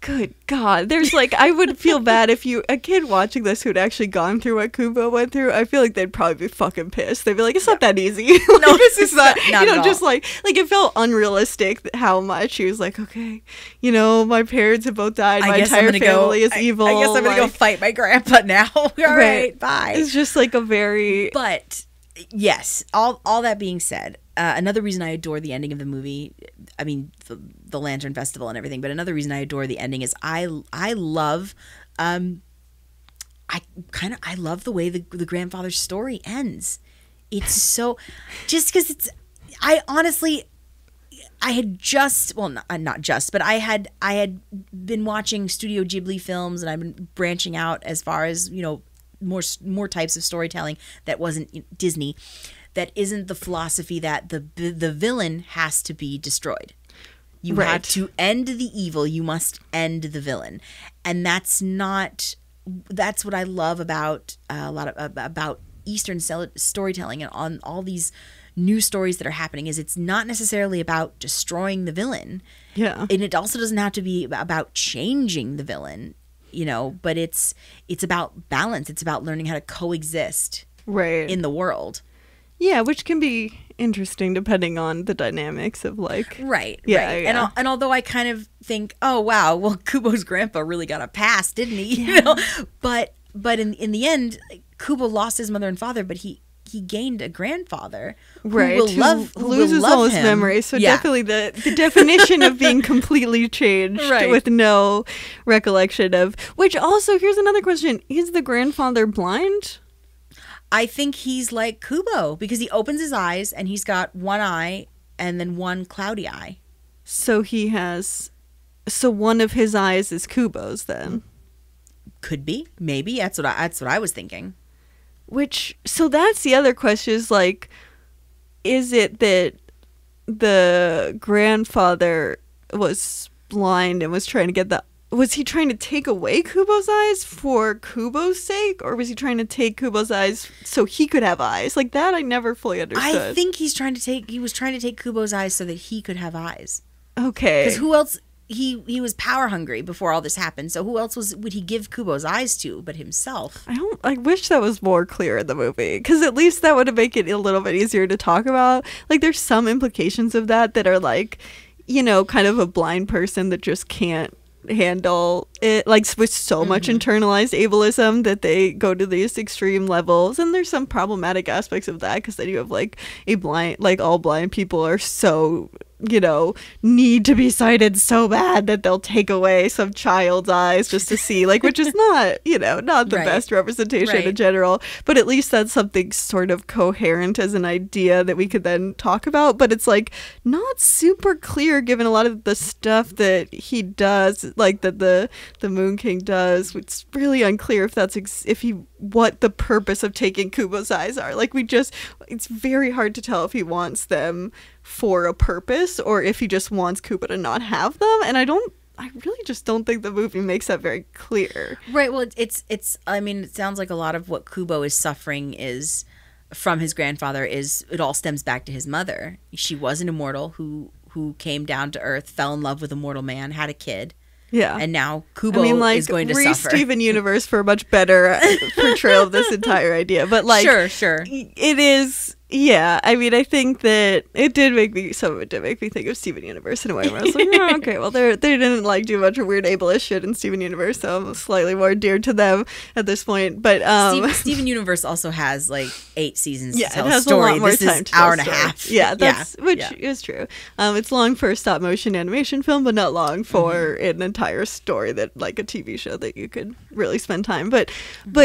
good God. There's like, I would feel bad if a kid watching this who'd actually gone through what Kubo went through. I feel like they'd probably be fucking pissed. They'd be like, it's not that easy. Like,
no,
this is not
at all.
Just like it felt unrealistic how much he was like, okay, my parents have both died. My entire family is evil.
I guess I'm going to go fight my grandpa now. All right, bye.
It's just like a very.
But yes, all that being said, another reason I adore the ending of the movie, I mean, the Lantern Festival and everything, but another reason I adore the ending is I love, I love the way the grandfather's story ends. It's so, just because I had just, well, not just, but I had been watching Studio Ghibli films, and I've been branching out as far as, more types of storytelling that wasn't Disney, that isn't the philosophy that the villain has to be destroyed. You have to end the evil. You must end the villain, and that's what I love about about Eastern storytelling and on all these new stories that are happening. Is it's not necessarily about destroying the villain, and it also doesn't have to be about changing the villain. But it's about balance. It's about learning how to coexist in the world.
Yeah, which can be interesting depending on the dynamics of like...
Right. And although I kind of think, oh, wow, well, Kubo's grandpa really got a pass, didn't he?
Yeah.
But in the end, Kubo lost his mother and father, but he gained a grandfather who
loses all his memories. So definitely the definition of being completely changed with no recollection of. Which also, here's another question: is the grandfather blind?
I think he's like Kubo because he opens his eyes and he's got one eye and then one cloudy eye.
So so one of his eyes is Kubo's then.
Could be, maybe. That's what I was thinking.
So that's the other question is like, is it that the grandfather was blind and was trying to was he trying to take away Kubo's eyes for Kubo's sake, or was he trying to take Kubo's eyes so he could have eyes? Like that I never fully understood.
I think he was trying to take Kubo's eyes so that he could have eyes.
Okay.
Because who else? He was power hungry before all this happened. So who else would he give Kubo's eyes to but himself?
I wish that was more clear in the movie, because at least that would make it a little bit easier to talk about. Like there's some implications of that are like, kind of a blind person that just can't handle it, like with so much internalized ableism that they go to these extreme levels. And there's some problematic aspects of that, because then you have like all blind people are so need to be sighted so bad that they'll take away some child's eyes just to see, like, which is not the best representation in general, but at least that's something sort of coherent as an idea that we could then talk about. But it's like not super clear given a lot of the stuff that he does, like that the Moon King does. It's really unclear if that's what the purpose of taking Kubo's eyes are. Like it's very hard to tell if he wants them for a purpose or if he just wants Kubo to not have them. And I really just don't think the movie makes that very clear.
Right. Well, I mean, it sounds like a lot of what Kubo is suffering is from his grandfather it all stems back to his mother. She was an immortal who came down to Earth, fell in love with a mortal man, had a kid.
Yeah.
And now Kubo is going to suffer.
Steven Universe for a much better portrayal of this entire idea. But like,
sure.
It is Yeah, I mean, I think that some of it did make me think of Steven Universe in a way where I was like, oh, okay, well, they didn't like do much of weird ableist shit in Steven Universe, so I'm slightly more dear to them at this point. But
Steven Universe also has like 8 seasons
yeah,
to tell
it has
a story.
a lot more
this
time
is
to tell
hour
a
and a
story.
half.
Yeah, which is true. It's long for a stop motion animation film, but not long for an entire story that like a TV show that you could really spend time. But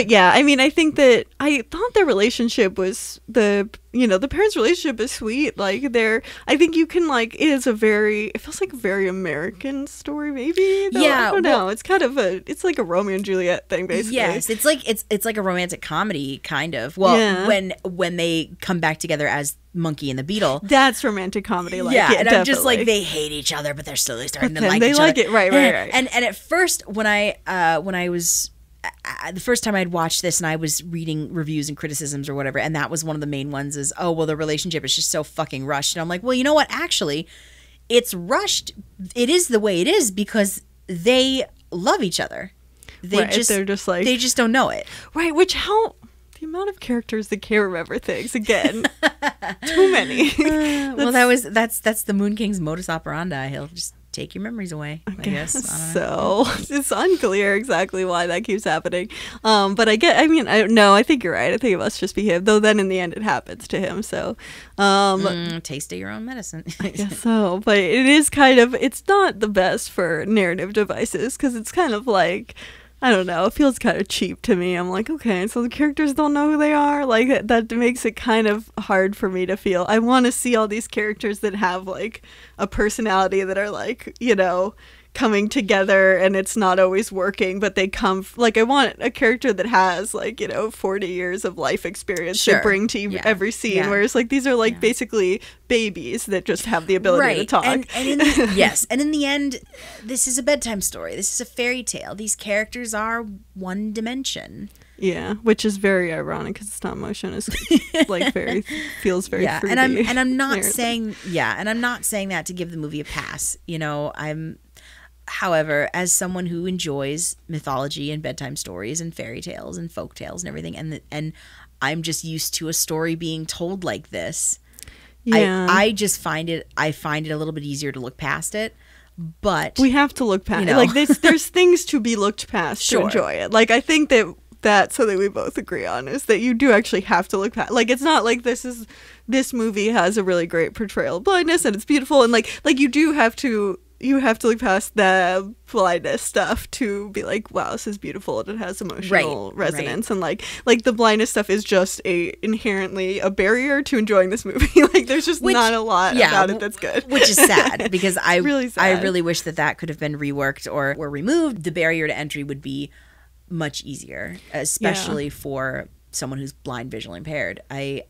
yeah, I mean, I think that I thought their relationship was the parents' relationship is sweet. Like I think you can like, it feels like a very American story maybe. Though,
Yeah.
I don't know. It's kind of it's like a Romeo and Juliet thing basically.
Yes, it's like a romantic comedy kind of. Well,
Yeah.
when they come back together as Monkey and the Beetle.
That's romantic comedy. Like,
yeah, and I'm just
definitely.
like, they hate each other, but they're slowly starting to
Then
like
they
each
like
other.
it. Right.
And at first, when I was the first time I'd watched this and I was reading reviews and criticisms or whatever, and that was one of the main ones is, oh, well, the relationship is just so fucking rushed. And I'm like, well, you know what? Actually, it's rushed. It is the way it is because they love each other. They're just like, they just don't know it.
Right, the amount of characters that can't remember things again. Too many.
Well, that's the Moon King's modus operandi. He'll just take your memories away, I guess. I don't know.
So it's unclear exactly why that keeps happening. But I think you're right. I think it must just be him. Though then in the end it happens to him. So
taste of your own medicine.
I guess so. But it is kind of, it's not the best for narrative devices because it's kind of like, I don't know, it feels kind of cheap to me. I'm like, okay, so the characters don't know who they are? Like, that makes it kind of hard for me to feel. I want to see all these characters that have, like, a personality that are, like, coming together and it's not always working, but they come, like, I want a character that has, like, 40 years of life experience to bring to every scene, whereas, like, these are, like, basically babies that just have the ability to talk.
And in the end, this is a bedtime story. This is a fairy tale. These characters are one dimension.
Yeah, which is very ironic because stop motion is like feels very fruity.
And I'm not saying that to give the movie a pass. However, as someone who enjoys mythology and bedtime stories and fairy tales and folk tales and everything, and I'm just used to a story being told like this, I just find it a little bit easier to look past it. But
we have to look past it. Like there's things to be looked past to enjoy it. Like I think that's something we both agree on is that you do actually have to look past. Like it's not like this movie has a really great portrayal of blindness and it's beautiful and like you have to look past the blindness stuff to be like, wow, this is beautiful and it has emotional resonance. And like the blindness stuff is just inherently a barrier to enjoying this movie. Like there's just not a lot about it that's good.
Which is sad because I
really
wish that could have been reworked or removed. The barrier to entry would be much easier, especially for someone who's blind, visually impaired. I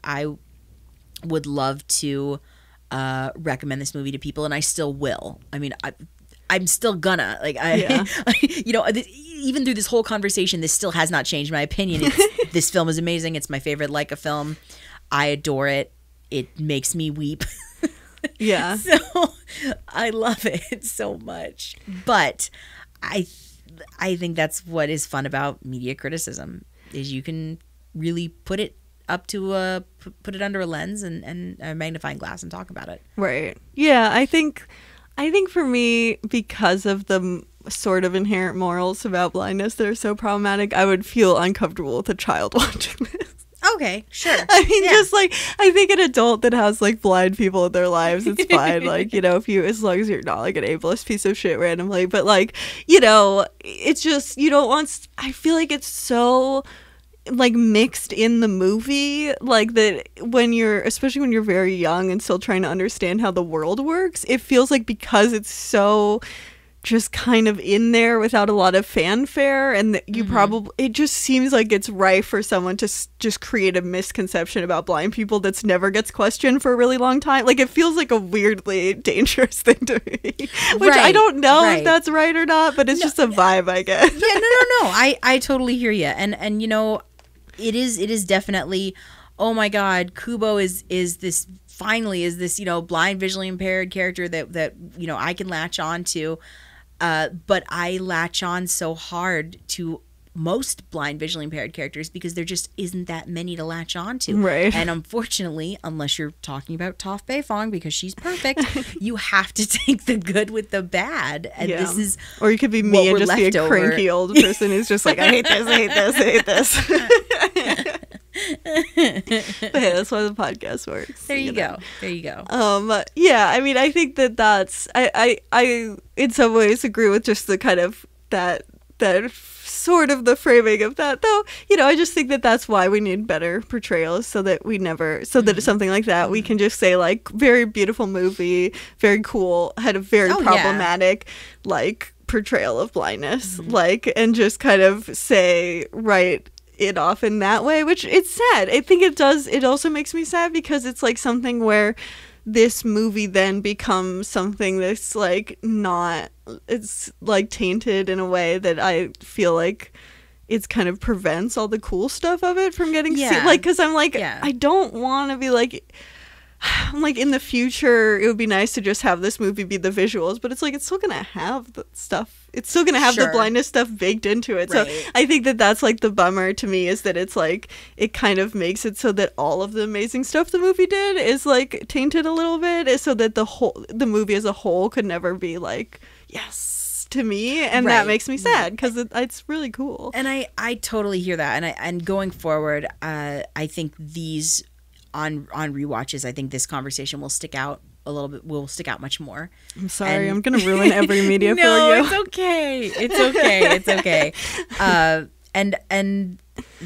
would love to recommend this movie to people, and I still will. I mean, I'm still gonna even through this whole conversation, this still has not changed my opinion. This film is amazing. It's my favorite Leica film. I adore it. It makes me weep.
Yeah.
So I love it so much. But I think that's what is fun about media criticism is you can really put it up to put it under a lens and a magnifying glass and talk about it.
Right. Yeah, I think for me, because of the sort of inherent morals about blindness that are so problematic, I would feel uncomfortable with a child watching this.
Okay, sure.
I mean, just like, I think an adult that has like blind people in their lives, it's fine. Like, as long as you're not like an ableist piece of shit randomly, but like, it's just, you don't want, I feel like it's so like mixed in the movie, like that especially when you're very young and still trying to understand how the world works, it feels like because it's so just kind of in there without a lot of fanfare, and that you it just seems like it's rife for someone to just create a misconception about blind people that's never gets questioned for a really long time. Like it feels like a weirdly dangerous thing to me, which I don't know if that's right or not, but it's just a vibe, I guess.
Yeah, no. I totally hear you, and it is definitely, oh my God, Kubo is this blind, visually impaired character that I can latch on to. But I latch on so hard to most blind visually impaired characters because there just isn't that many to latch on to.
Right.
And unfortunately, unless you're talking about Toph Beifong because she's perfect, you have to take the good with the bad. And this is
or you could be me and just be a cranky old person who's just like, I hate this, I hate this, I hate this. But hey, that's why the podcast works.
There you go. There you go.
Yeah, I mean, I think that's I in some ways agree with just the kind of that sort of the framing of that, though. You know, I just think that's why we need better portrayals, so that that it's something like that we can just say like, very beautiful movie, very cool, had a very problematic like portrayal of blindness, like, and just kind of say right it off in that way, which it's sad. I think it also makes me sad because it's like something where this movie then becomes something that's like not, it's like tainted in a way that I feel like it's kind of prevents all the cool stuff of it from getting seen. Like, because I'm like, I don't want to be like, I'm like, in the future it would be nice to just have this movie be the visuals, but it's like, it's still gonna have the stuff, it's still gonna have the blindness stuff baked into it. So I think that's like the bummer to me, is that it's like, it kind of makes it so that all of the amazing stuff the movie did is like tainted a little bit, so that the movie as a whole could never be like, yes, to me, and that makes me sad because it's really cool.
And I totally hear that, and going forward, I think these on rewatches, I think this conversation will stick out a little bit, will stick out much more.
I'm sorry, I'm gonna ruin every media for you.
No, it's okay. It's okay. And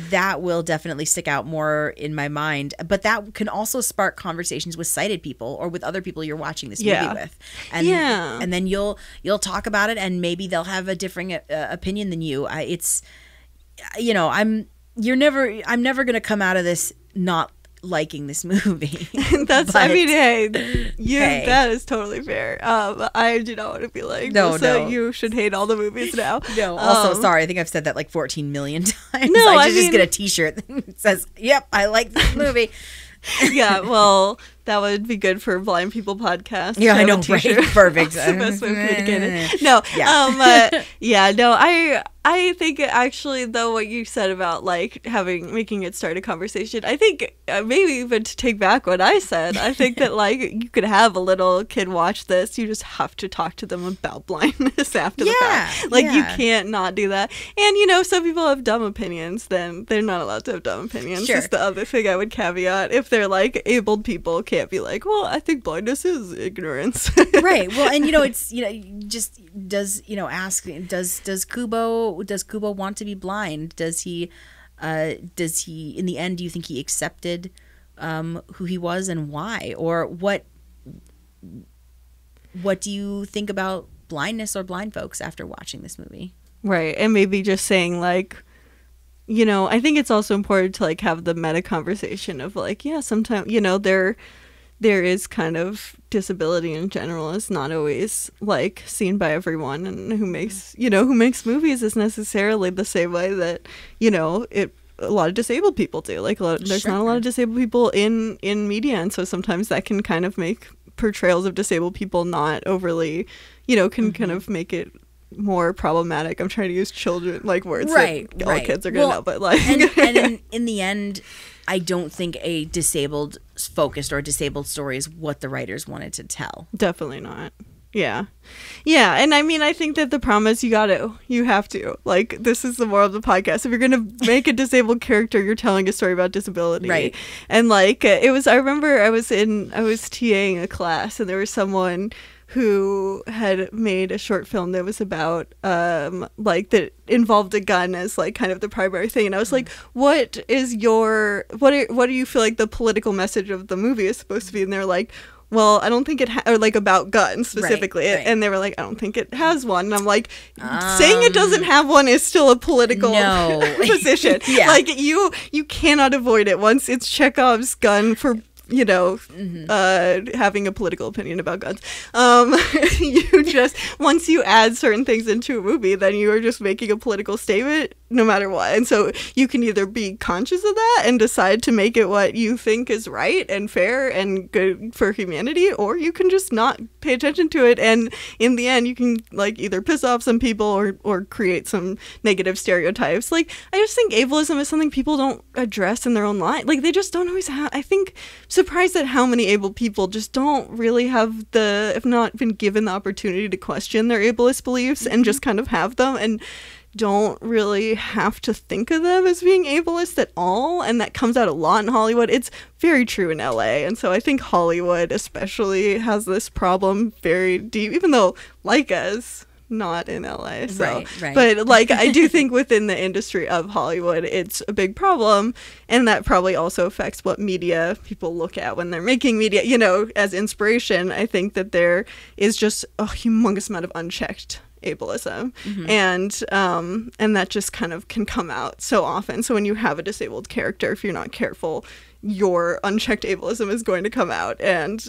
that will definitely stick out more in my mind. But that can also spark conversations with sighted people or with other people you're watching this movie with. And then you'll talk about it, and maybe they'll have a different opinion than you. I'm never gonna come out of this not liking this movie.
I mean, that is totally fair. I do not want to be like, no, you should hate all the movies now.
No, also, sorry, I think I've said that like 14 million times. No, I just get a t-shirt that says, yep, I like this movie.
Yeah, well, that would be good for Blind People podcast.
Yeah, I know, right? Perfect.
That's the best way of communicating it. No, I think actually, though, what you said about like making it start a conversation, I think maybe even to take back what I said, I think that like you could have a little kid watch this. You just have to talk to them about blindness after the fact. Like you can't not do that. And some people have dumb opinions. Then they're not allowed to have dumb opinions.
Sure.
That's the other thing I would caveat. If they're like abled people, can't be like, well, I think blindness is ignorance.
Right. Well, and it's just does Kubo want to be blind? Does he in the end, do you think he accepted who he was and why? Or what do you think about blindness or blind folks after watching this movie?
Right. And maybe just saying like, I think it's also important to like have the meta conversation of like, yeah, sometimes, there is kind of disability in general is not always like seen by everyone, and who makes movies is necessarily the same way that, a lot of disabled people do. Like there's not a lot of disabled people in media, and so sometimes that can kind of make portrayals of disabled people not overly, can kind of make it more problematic. I'm trying to use children like words that all kids are gonna know, but like
and in the end, I don't think a disabled focused or disabled story is what the writers wanted to tell.
Definitely not. Yeah. And I mean, I think that the problem is you have to, like, this is the moral of the podcast. If you're going to make a disabled character, you're telling a story about disability. Right. And like, I remember I was TAing a class, and there was someone who had made a short film that was about like that involved a gun as like kind of the primary thing, and I was like, what do you feel like the political message of the movie is supposed to be? And they're like, well, I don't think it or like about guns specifically. Right. And they were like, I don't think it has one. And I'm like, saying it doesn't have one is still a political position. Like you cannot avoid it. Once it's Chekhov's gun for having a political opinion about guns. You just, once you add certain things into a movie, then you are just making a political statement no matter what. And so you can either be conscious of that and decide to make it what you think is right and fair and good for humanity, or you can just not pay attention to it, and in the end you can like either piss off some people or create some negative stereotypes. Like, I just think ableism is something people don't address in their own life. Like, they just don't always have. I think I'm surprised at how many able people just don't really have if not been given the opportunity to question their ableist beliefs and just kind of have them, and don't really have to think of them as being ableist at all. And that comes out a lot in Hollywood. It's very true in LA. And so I think Hollywood especially has this problem very deep, even though Leica's not in LA. So.
Right.
But like, I do think within the industry of Hollywood, it's a big problem. And that probably also affects what media people look at when they're making media, you know, as inspiration. I think that there is just a humongous amount of unchecked ableism, and that just kind of can come out so often. So when you have a disabled character, if you're not careful, your unchecked ableism is going to come out, and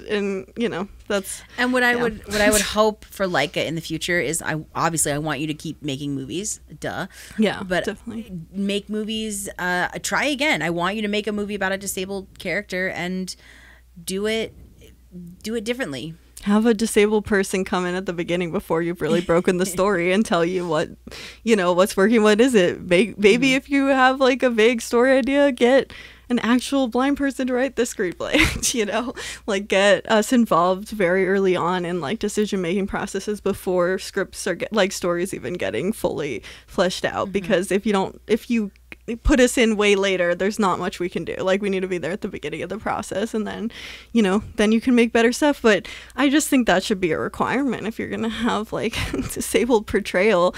you know, that's.
And what I would hope for Leica in the future is, I want you to keep making movies, but
definitely
make movies. Try again. I want you to make a movie about a disabled character and do it differently.
Have a disabled person come in at the beginning before you've really broken the story and tell you what, you know, what's working, what is it. Maybe if you have like a vague story idea, get an actual blind person to write the screenplay, you know, like get us involved very early on in like decision-making processes before scripts are stories even getting fully fleshed out. Because if you put us in way later, there's not much we can do. Like, we need to be there at the beginning of the process, and then, you know, then you can make better stuff. But I just think that should be a requirement if you're gonna have like disabled portrayal.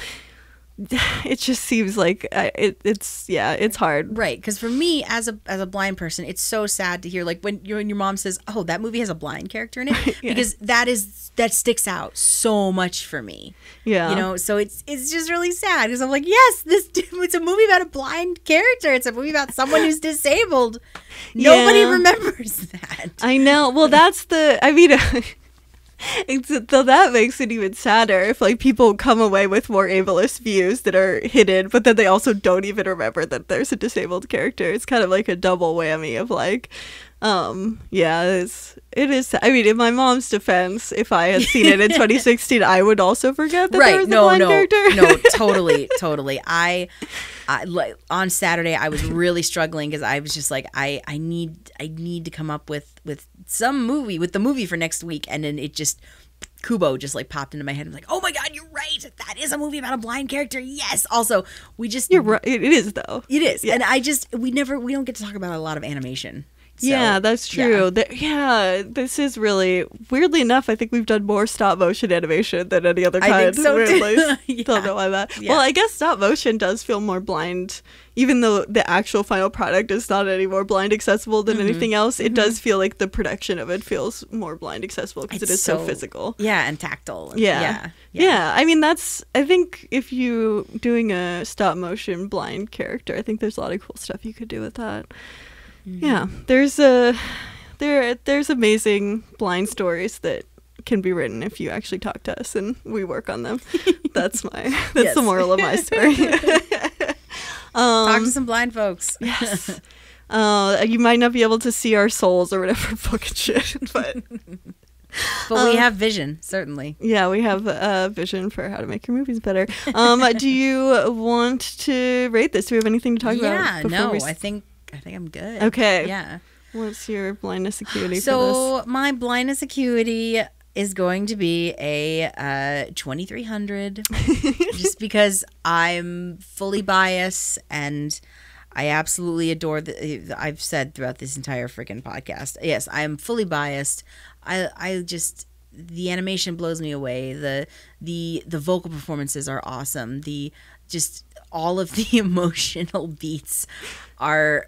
It just seems like it's hard,
right? Because for me, as a blind person, it's so sad to hear like when your mom says, "Oh, that movie has a blind character in it," because that sticks out so much for me. Yeah, you know, so it's just really sad because I'm like, yes, it's a movie about a blind character. It's a movie about someone who's disabled. Nobody remembers that.
I know. Well, that's so that makes it even sadder if like people come away with more ableist views that are hidden, but then they also don't even remember that there's a disabled character. It's kind of like a double whammy of like, it is. I mean, in my mom's defense, if I had seen it in 2016, I would also forget that there was a blind character.
No, totally. I like on Saturday, I was really struggling because I was just like, I need to come up with the movie for next week, and then Kubo just like popped into my head. I'm like, oh my god, you're right. That is a movie about a blind character. Yes. Also,
you're right. It is though.
It is, yeah. And we don't get to talk about a lot of animation. So,
yeah, that's true. This is really, weirdly enough, I think we've done more stop motion animation than any other kind.
I think so
weirdly.
too.
Don't know why that. Yeah. Well, I guess stop motion does feel more blind, even though the actual final product is not any more blind accessible than anything else. It does feel like the production of it feels more blind accessible because it is so physical.
Yeah, and tactile.
Yeah. I mean, I think if you doing a stop motion blind character, I think there's a lot of cool stuff you could do with that. Yeah, there's amazing blind stories that can be written if you actually talk to us and we work on them. That's the moral of my story.
Talk to some blind folks.
Yes. You might not be able to see our souls or whatever fucking shit, but
we have vision, certainly.
Yeah, we have a vision for how to make your movies better. Do you want to rate this? Do we have anything to talk about?
I think I'm good.
Okay.
Yeah.
What's your blindness acuity for this?
So my blindness acuity is going to be a 2300 just because I'm fully biased and I absolutely adore I've said throughout this entire freaking podcast. Yes, I am fully biased. I just, the animation blows me away. The vocal performances are awesome. All of the emotional beats are,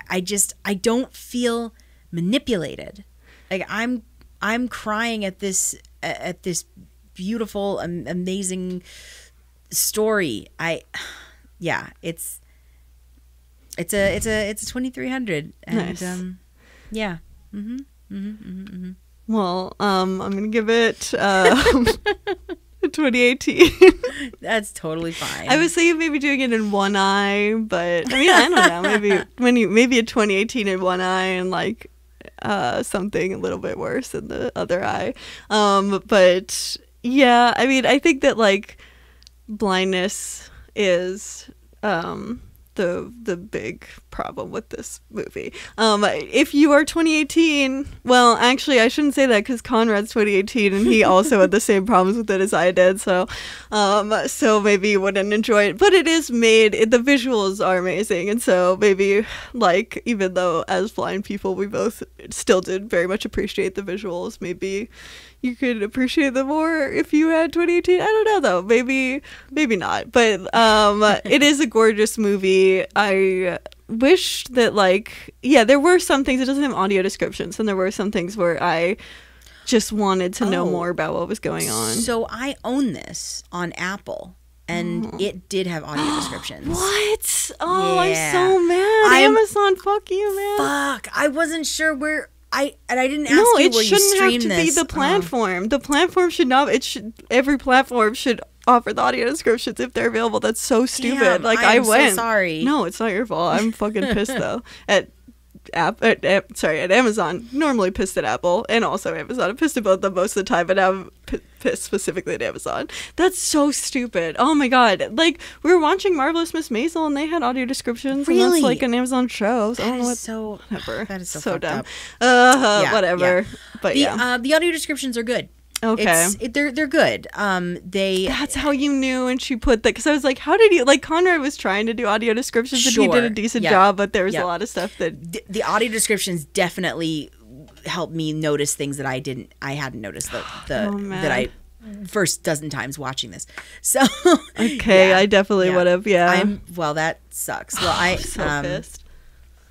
I don't feel manipulated. Like I'm crying at this beautiful, amazing story. It's a 2300, and
nice.
Yeah.
Well, I'm gonna give it 2018.
That's totally fine.
I was thinking maybe doing it in one eye, but I mean, I don't know. Maybe in 2018 in one eye and like something a little bit worse in the other eye. But yeah, I mean, I think that like blindness is the big problem with this movie. If you are 2018, well, actually, I shouldn't say that because Conrad's 2018 and he also had the same problems with it as I did. So maybe you wouldn't enjoy it. But it is made. The visuals are amazing, and so maybe like even though as blind people we both still did very much appreciate the visuals, maybe you could appreciate them more if you had 2018. I don't know though. Maybe not. But it is a gorgeous movie. I wish that like there were some things. It doesn't have audio descriptions, and there were some things where I just wanted to know more about what was going on.
So I own this on Apple. And it did have audio descriptions.
What? Oh, yeah. I'm so mad. Amazon, fuck you, man.
Fuck. I wasn't sure where... I didn't ask you where you streamed this. No, it shouldn't have to be
the platform. The platform should not... Every platform should offer the audio descriptions if they're available. That's so stupid.
Damn,
like, I went.
So sorry.
No, it's not your fault. I'm fucking pissed, though. At Amazon. Normally pissed at Apple and also Amazon. I'm pissed at both of them most of the time, but now I'm pissed specifically at Amazon. That's so stupid. Oh my god. Like, we were watching Marvelous Miss Maisel and they had audio descriptions.
Really?
And that's like an Amazon show. So I don't know what. Whatever. That is so dumb. Whatever. Yeah. But
the audio descriptions are good.
Okay.
They're good.
That's how you knew, and she put that, because I was like, how did he, like, Conrad was trying to do audio descriptions and he did a decent job, but there was a lot of stuff that
the audio descriptions definitely helped me notice things that I hadn't noticed that I first dozen times watching this. So
okay, I definitely would have.
Well, that sucks. Well, I'm
so pissed.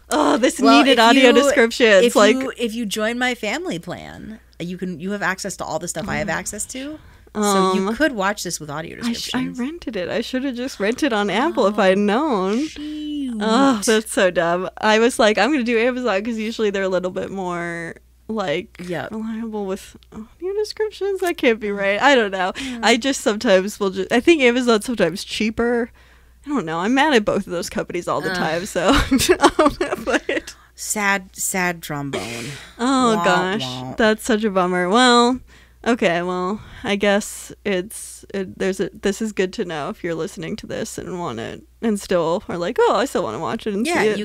Oh, this needed audio descriptions.
If you join my family plan, you have access to all the stuff I have access to. So you could watch this with audio descriptions.
I rented it. I should have just rented on Apple if I had known.
Shoot.
Oh, that's so dumb. I was like, I'm going to do Amazon because usually they're a little bit more like reliable with audio descriptions. That can't be right. I don't know. I just sometimes I think Amazon's sometimes cheaper. I don't know. I'm mad at both of those companies all the time. So, but
sad trombone.
Oh gosh, that's such a bummer. Well, okay. Well, I guess this is good to know if you're listening to this and want it and still are like, I still want to watch it and see it.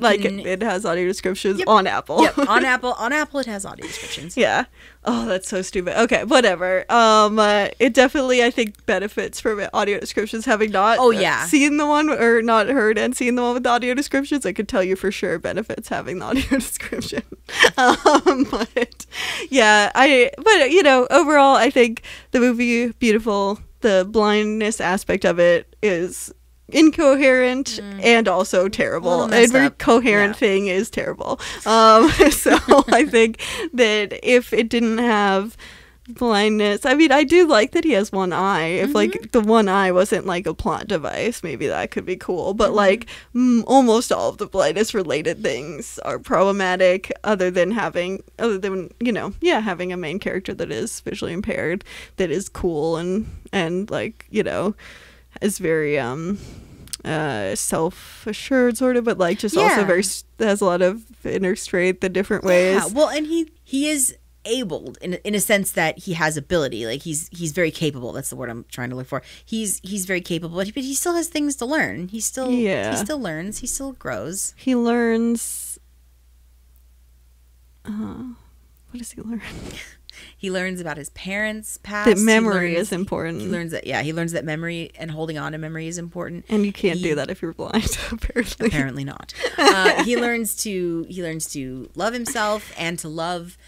It has audio descriptions on Apple.
Yep, on Apple it has audio descriptions.
Yeah. Oh, that's so stupid. Okay, whatever. It definitely, I think, benefits from audio descriptions, having not seen the one or not heard and seen the one with the audio descriptions. I could tell you for sure benefits having the audio description. But overall, I think the movie beautiful. The blindness aspect of it is incoherent and also terrible. Every coherent thing is terrible. So I think that if it didn't have blindness, I mean, I do like that he has one eye. If like the one eye wasn't like a plot device, maybe that could be cool. But like almost all of the blindness related things are problematic, other than having having a main character that is visually impaired, that is cool and like, is very self-assured sort of, but like just also very has a lot of inner strength in different ways.
Yeah, well, and he is abled in a sense that he has ability. Like he's very capable. That's the word I'm trying to look for. He's very capable, but he still has things to learn. He still learns. He still grows.
He learns. What does he learn?
He learns about his parents' past.
That memory is important.
He learns that memory and holding on to memory is important.
And you can't do that if you're blind, apparently.
Apparently not. He learns to love himself and to love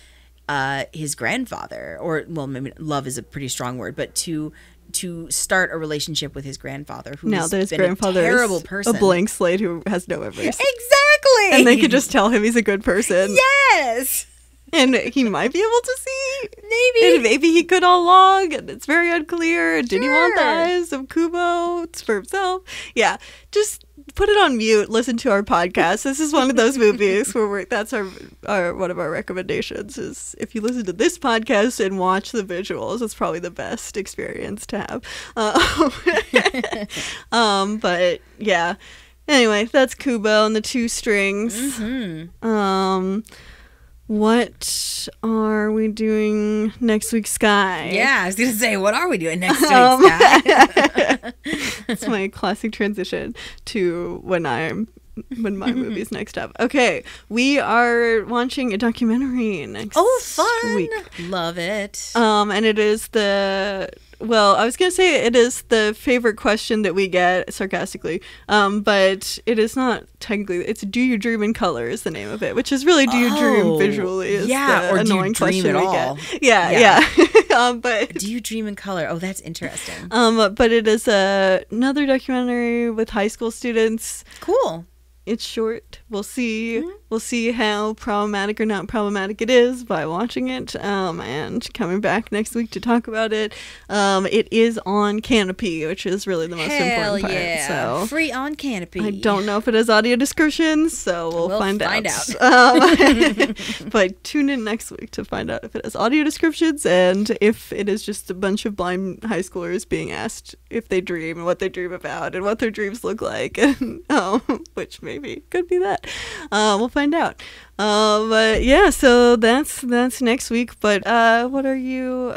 his grandfather, or well, maybe love is a pretty strong word, but to start a relationship with his grandfather, who's been a terrible person,
a blank slate who has no memories.
Exactly.
And they could just tell him he's a good person.
Yes.
And he might be able to see.
Maybe.
And maybe he could all along, and it's very unclear. Did he want the eyes of Kubo for himself? Yeah, just put it on mute. Listen to our podcast. This is one of those movies where that's our one of our recommendations. Is if you listen to this podcast and watch the visuals, it's probably the best experience to have. But yeah. Anyway, that's Kubo and the Two Strings. What are we doing next week, Sky?
Yeah, I was going to say, what are we doing next week, Sky?
It's my classic transition to when my movie's next up. Okay, we are launching a documentary next week.
Love it.
And it is I was going to say it is the favorite question that we get, sarcastically, but it is not technically. It's Do You Dream in Color is the name of it, which is really Do You Dream visually is the
or
annoying
do you dream
question
at
we
all?
get. Yeah. But
Do you dream in color? Oh, that's interesting.
But it is another documentary with high school students.
Cool.
It's short. We'll see. We'll see how problematic or not problematic it is by watching it. And coming back next week to talk about it. It is on Canopy, which is really the most important part.
Yeah.
So
Free on Canopy.
I don't know if it has audio descriptions, so we'll find out. But tune in next week to find out if it has audio descriptions and if it is just a bunch of blind high schoolers being asked if they dream and what they dream about and what their dreams look like, and which maybe could be that. We'll find out. But yeah, so that's next week. But what are you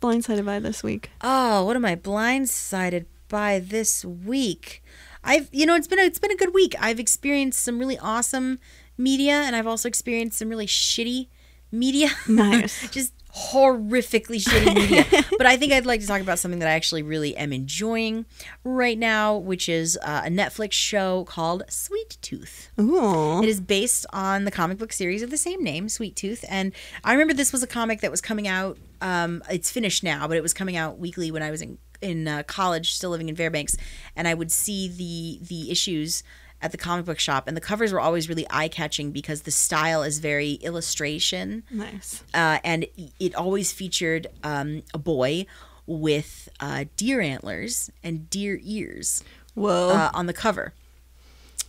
blindsided by this week?
Oh, what am I blindsided by this week? It's been a good week. I've experienced some really awesome media, and I've also experienced some really shitty media.
Nice.
Just horrifically shitty media. But I think I'd like to talk about something that I actually really am enjoying right now, which is a Netflix show called Sweet Tooth.
Ooh.
It is based on the comic book series of the same name, Sweet Tooth. And I remember this was a comic that was coming out. It's finished now, but it was coming out weekly when I was in college, still living in Fairbanks, and I would see the issues at the comic book shop, and the covers were always really eye-catching because the style is very illustration.
Nice.
And it always featured a boy with deer antlers and deer ears.
Whoa.
On the cover.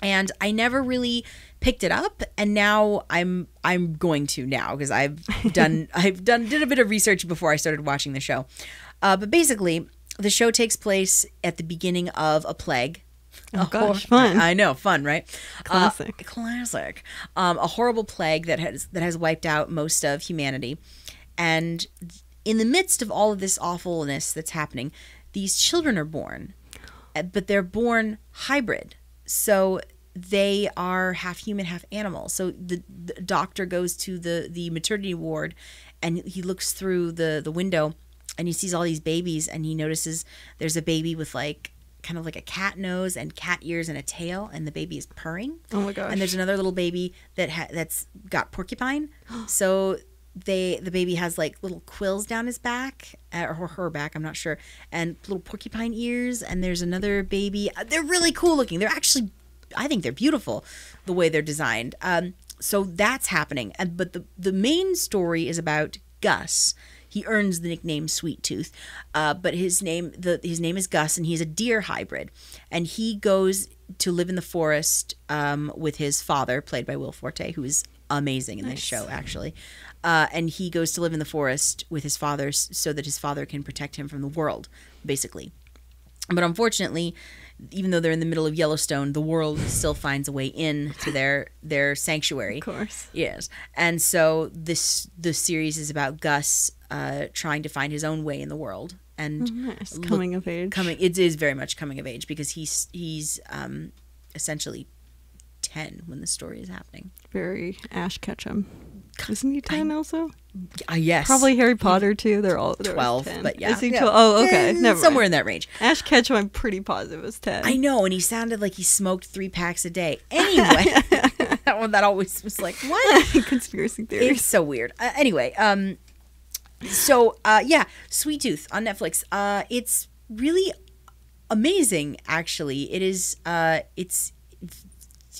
And I never really picked it up, and now I'm going to now because I've did a bit of research before I started watching the show. But basically, the show takes place at the beginning of a plague.
Oh gosh, fun.
I know, fun, right?
Classic.
Classic. A horrible plague that has wiped out most of humanity. And in the midst of all of this awfulness that's happening, these children are born, but they're born hybrid. So they are half human, half animal. So the doctor goes to the maternity ward, and he looks through the window, and he sees all these babies, and he notices there's a baby with kind of like a cat nose and cat ears and a tail, and the baby is purring.
Oh my gosh.
And there's another little baby that's got porcupine. So the baby has little quills down his back, or her back, I'm not sure, and little porcupine ears. And there's another baby. They're really cool looking. They're actually, I think they're beautiful the way they're designed. So that's happening. But the main story is about Gus. He earns the nickname Sweet Tooth, but his name is Gus, and he's a deer hybrid. And he goes to live in the forest with his father, played by Will Forte, who is amazing in this show, actually. And he goes to live in the forest with his father so that his father can protect him from the world, basically. But unfortunately, even though they're in the middle of Yellowstone, the world still finds a way in to their sanctuary. Of
course.
Yes. And so the series is about Gus trying to find his own way in the world. And
nice. Coming of age.
It is very much coming of age because he's essentially 10 when the story is happening.
Very Ash Ketchum. Isn't he 10 also?
Yes.
Probably Harry Potter too. They're 12,
10. But yeah.
Is he 12? Oh, okay. Never
somewhere
mind.
in that range.
Ash Ketchum, I'm pretty positive, was 10.
I know, and he sounded like he smoked 3 packs a day. Anyway, that always was like, what?
Conspiracy theories.
It's so weird. Anyway, Sweet Tooth on Netflix. It's really amazing, actually. It is.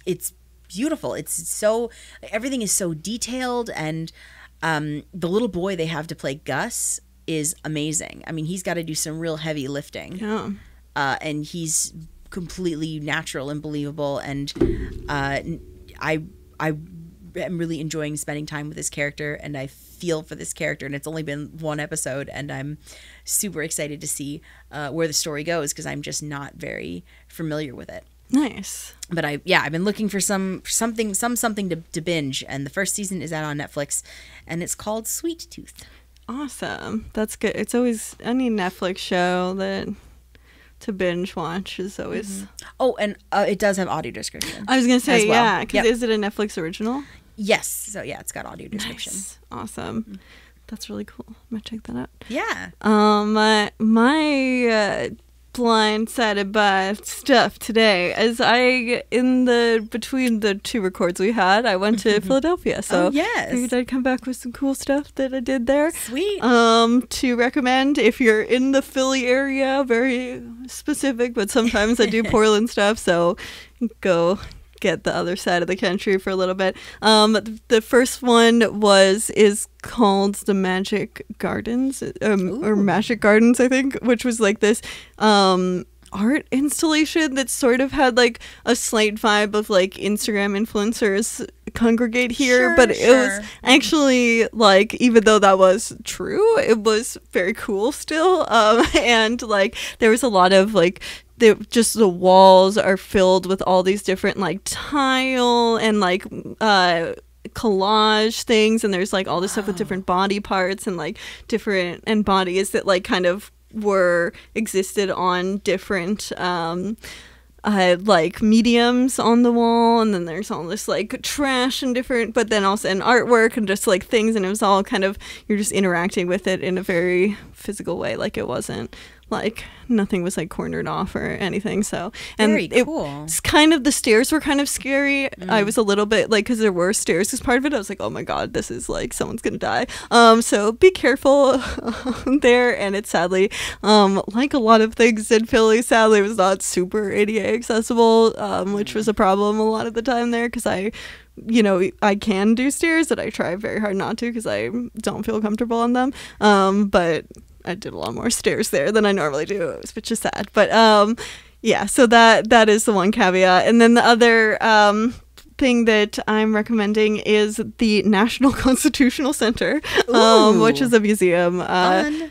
It's beautiful. It's so, everything is so detailed, and The little boy they have to play Gus is amazing. I mean, he's got to do some real heavy lifting.
Yeah.
And he's completely natural and believable. And I am really enjoying spending time with this character, and I feel for this character. And it's only been one episode, and I'm super excited to see where the story goes, because I'm just not very familiar with it.
Nice.
But I've been looking for something to binge, and the first season is out on Netflix, and it's called Sweet Tooth.
Awesome. That's good. It's always any Netflix show that to binge watch is always.
Oh, and it does have audio description.
I was gonna say,
well.
yeah, because is it a Netflix original?
Yes. So yeah, it's got audio description.
Nice. Awesome. That's really cool. I'm gonna check that out.
Yeah.
My blindsided by stuff today, as between the two records we had, I went to Philadelphia, so
yes,
figured I'd come back with some cool stuff that I did there.
Sweet.
To recommend if you're in the Philly area, very specific, but sometimes I do Portland stuff, so go get the other side of the country for a little bit. The first one is called the Magic Gardens, or Magic Gardens, I think, which was like this art installation that sort of had like a slight vibe of like Instagram influencers congregate here, but it was actually like, even though that was true, it was very cool still, and like there was a lot of like the walls are filled with all these different like tile and like collage things, and there's like all this stuff with different body parts and like different and bodies that like kind of existed on different like mediums on the wall, and then there's all this like trash and different, but then also an artwork and just like things, and it was all kind of, you're just interacting with it in a very physical way, like it wasn't like nothing was like cornered off or anything. So, and
very cool.
It's kind of, the stairs were kind of scary. I was a little bit like, because there were stairs as part of it, I was like, oh my god, this is like someone's gonna die. So be careful there. And it's sadly, like a lot of things in Philly, sadly it was not super ADA accessible, which was a problem a lot of the time there, because I can do stairs, that I try very hard not to because I don't feel comfortable on them. But I did a lot more stairs there than I normally do, which is sad. But yeah, so that is the one caveat. And then the other thing that I'm recommending is the National Constitutional Center, which is a museum.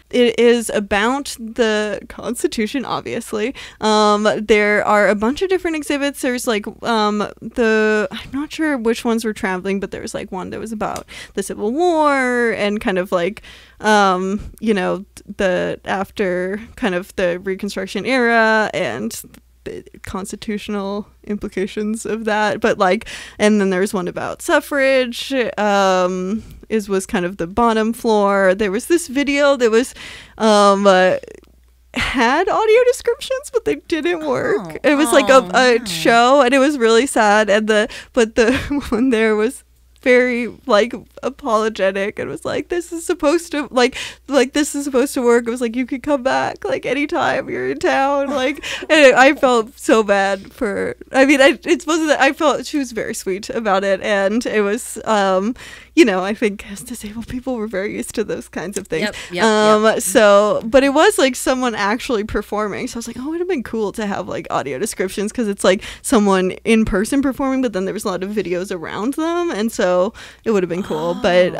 It is about the Constitution, obviously. There are a bunch of different exhibits. There's like I'm not sure which ones were traveling, but there was like one that was about the Civil War and kind of like the after kind of the Reconstruction era and the constitutional implications of that. But like, and then there's one about suffrage, was kind of the bottom floor. There was this video that was had audio descriptions, but they didn't work. It was like a show, and it was really sad. And the one there was very like apologetic and was like, this is supposed to work. It was like, you could come back like anytime you're in town, like. And I felt so bad for, it's supposed that I felt she was very sweet about it, and it was I think as disabled people we're very used to those kinds of things. Yep. So, but it was like someone actually performing, so I was like, oh, it would have been cool to have like audio descriptions, because it's like someone in person performing, but then there was a lot of videos around them, and so it would have been cool. But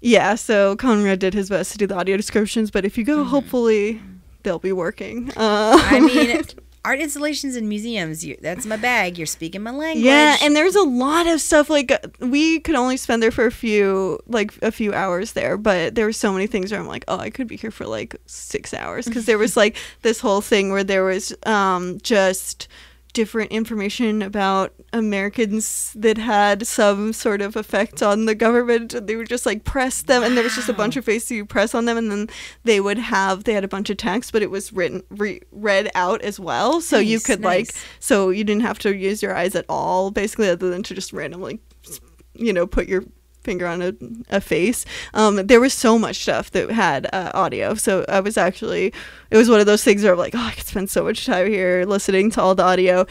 yeah, so Conrad did his best to do the audio descriptions, but if you go, hopefully they'll be working.
Art installations in museums, that's my bag. You're speaking my language.
Yeah, and there's a lot of stuff. Like, we could only spend there for a few hours there, but there were so many things where I'm like, oh, I could be here for like 6 hours, because there was like this whole thing where there was just different information about Americans that had some sort of effect on the government, and they would just like press them, and there was just a bunch of faces you press on them, and then they had a bunch of text, but it was read out as well, so you could so you didn't have to use your eyes at all, basically, other than to just randomly put your finger on a face. There was so much stuff that had audio. So it was one of those things where I'm like, oh, I could spend so much time here listening to all the audio.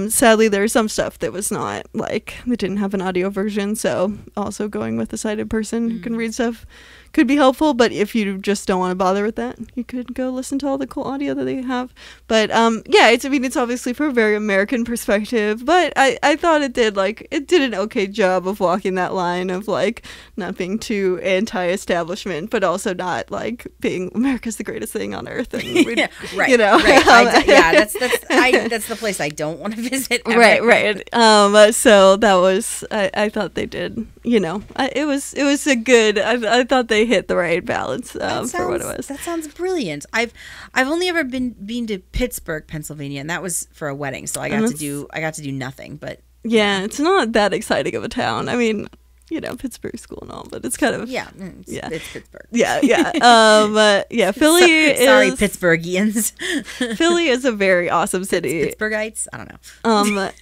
Sadly, there was some stuff that was not like, that didn't have an audio version. So also going with a sighted person who can read stuff could be helpful, but if you just don't want to bother with that, you could go listen to all the cool audio that they have. But yeah, it's obviously from a very American perspective, but I thought it did an okay job of walking that line of like not being too anti-establishment, but also not like being America's the greatest thing on earth. And
yeah, right, you know, right. That's the place I don't want to visit. Ever.
Right. So that was I thought they did. You know, it was a good. I thought they hit the right balance for what it was.
That sounds brilliant. I've only ever been to Pittsburgh, Pennsylvania, and that was for a wedding. So I got to do nothing. But
yeah, it's not that exciting of a town. I mean, you know, Pittsburgh's cool and all, but it's kind of
it's Pittsburgh.
Yeah. Philly.
Sorry, Pittsburghians.
Philly is a very awesome city.
Pittsburghites. I don't know.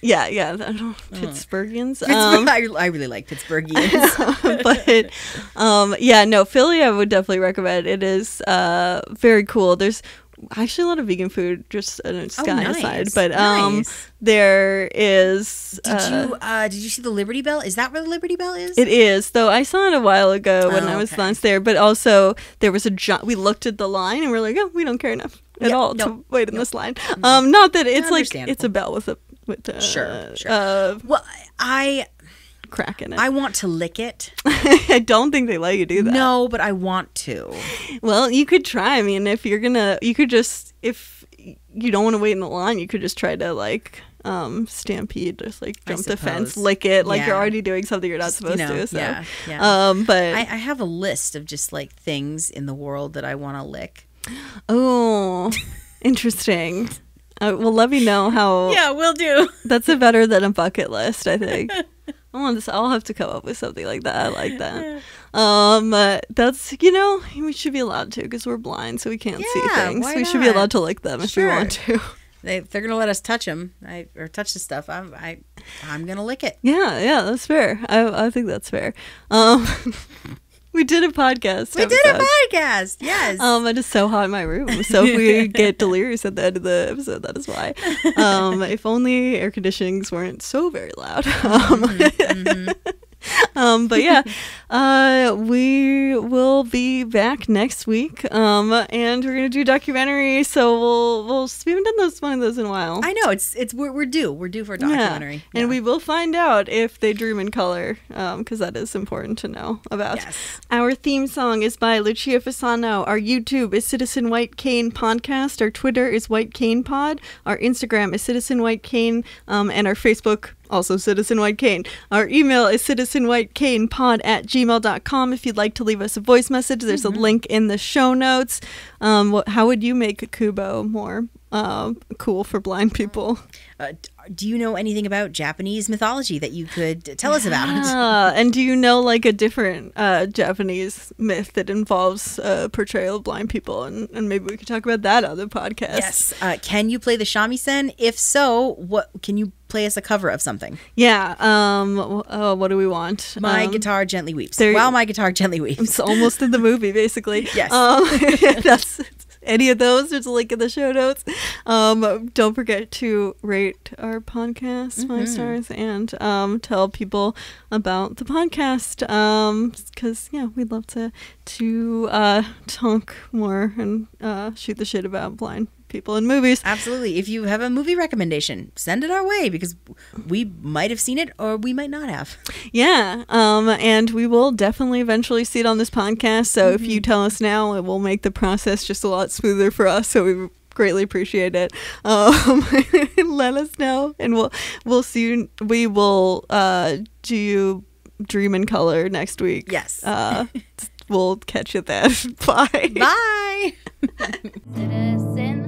Yeah. I don't know. Pittsburghians.
I really like Pittsburghians.
But Philly I would definitely recommend. It is very cool. There's actually a lot of vegan food, just aside, but there is
did you see the Liberty Bell? Is that where the Liberty Bell is?
It is, though I saw it a while ago when I was last there, but also there was we looked at the line and we're like, oh, we don't care enough at all to wait in this line. Not that it's like it's a bell with
sure. Well,
crack in it.
I want to lick it.
I don't think they let you do that.
No, but I want to.
Well, you could try. I mean, if you don't want to wait in the line, you could just try to like stampede, just like jump the fence, lick it, like you're already doing something you're not supposed to. So
but I have a list of just like things in the world that I want to lick.
Oh, interesting. Well, let me know how.
Yeah, we'll do.
That's better than a bucket list, I think. I'll have to come up with something like that. I like that. That's, we should be allowed to because we're blind, so we can't see things. We should be allowed to lick them if we want to.
They're gonna let us touch them or touch the stuff. I'm gonna lick it.
Yeah, that's fair. I think that's fair. We did a podcast.
Yes.
It is so hot in my room. So if we get delirious at the end of the episode, that is why. If only air conditionings weren't so very loud. But yeah, we will be back next week, and we're gonna do a documentary. So we haven't done one of those in a while.
I know we're due for a documentary,
and we will find out if they dream in color, because that is important to know about.
Yes.
Our theme song is by Lucia Fasano. Our YouTube is Citizen White Cane Podcast. Our Twitter is White Cane Pod. Our Instagram is Citizen White Cane, and our Facebook, also Citizen White Cane. Our email is citizenwhitecanepod@gmail.com. If you'd like to leave us a voice message, there's a link in the show notes. How would you make a Kubo more cool for blind people?
Do you know anything about Japanese mythology that you could tell us about?
And do you know like a different Japanese myth that involves portrayal of blind people? And maybe we could talk about that on the podcast.
Yes. Can you play the shamisen? If so, what can you play us a cover of something?
Yeah. What do we want?
My guitar gently weeps. While my guitar gently weeps.
It's almost in the movie, basically.
Yes.
That's any of those. There's a link in the show notes. Don't forget to rate our podcast 5 stars and tell people about the podcast, because we'd love to talk more and shoot the shit about blind people in movies.
Absolutely. If you have a movie recommendation, send it our way, because we might have seen it or we might not have.
Yeah. And we will definitely eventually see it on this podcast. So if you tell us now, it will make the process just a lot smoother for us. So we greatly appreciate it. Let us know, and we'll see you. We will do Dream in Color next week.
Yes.
We'll catch you then. Bye.
Bye.
Citizen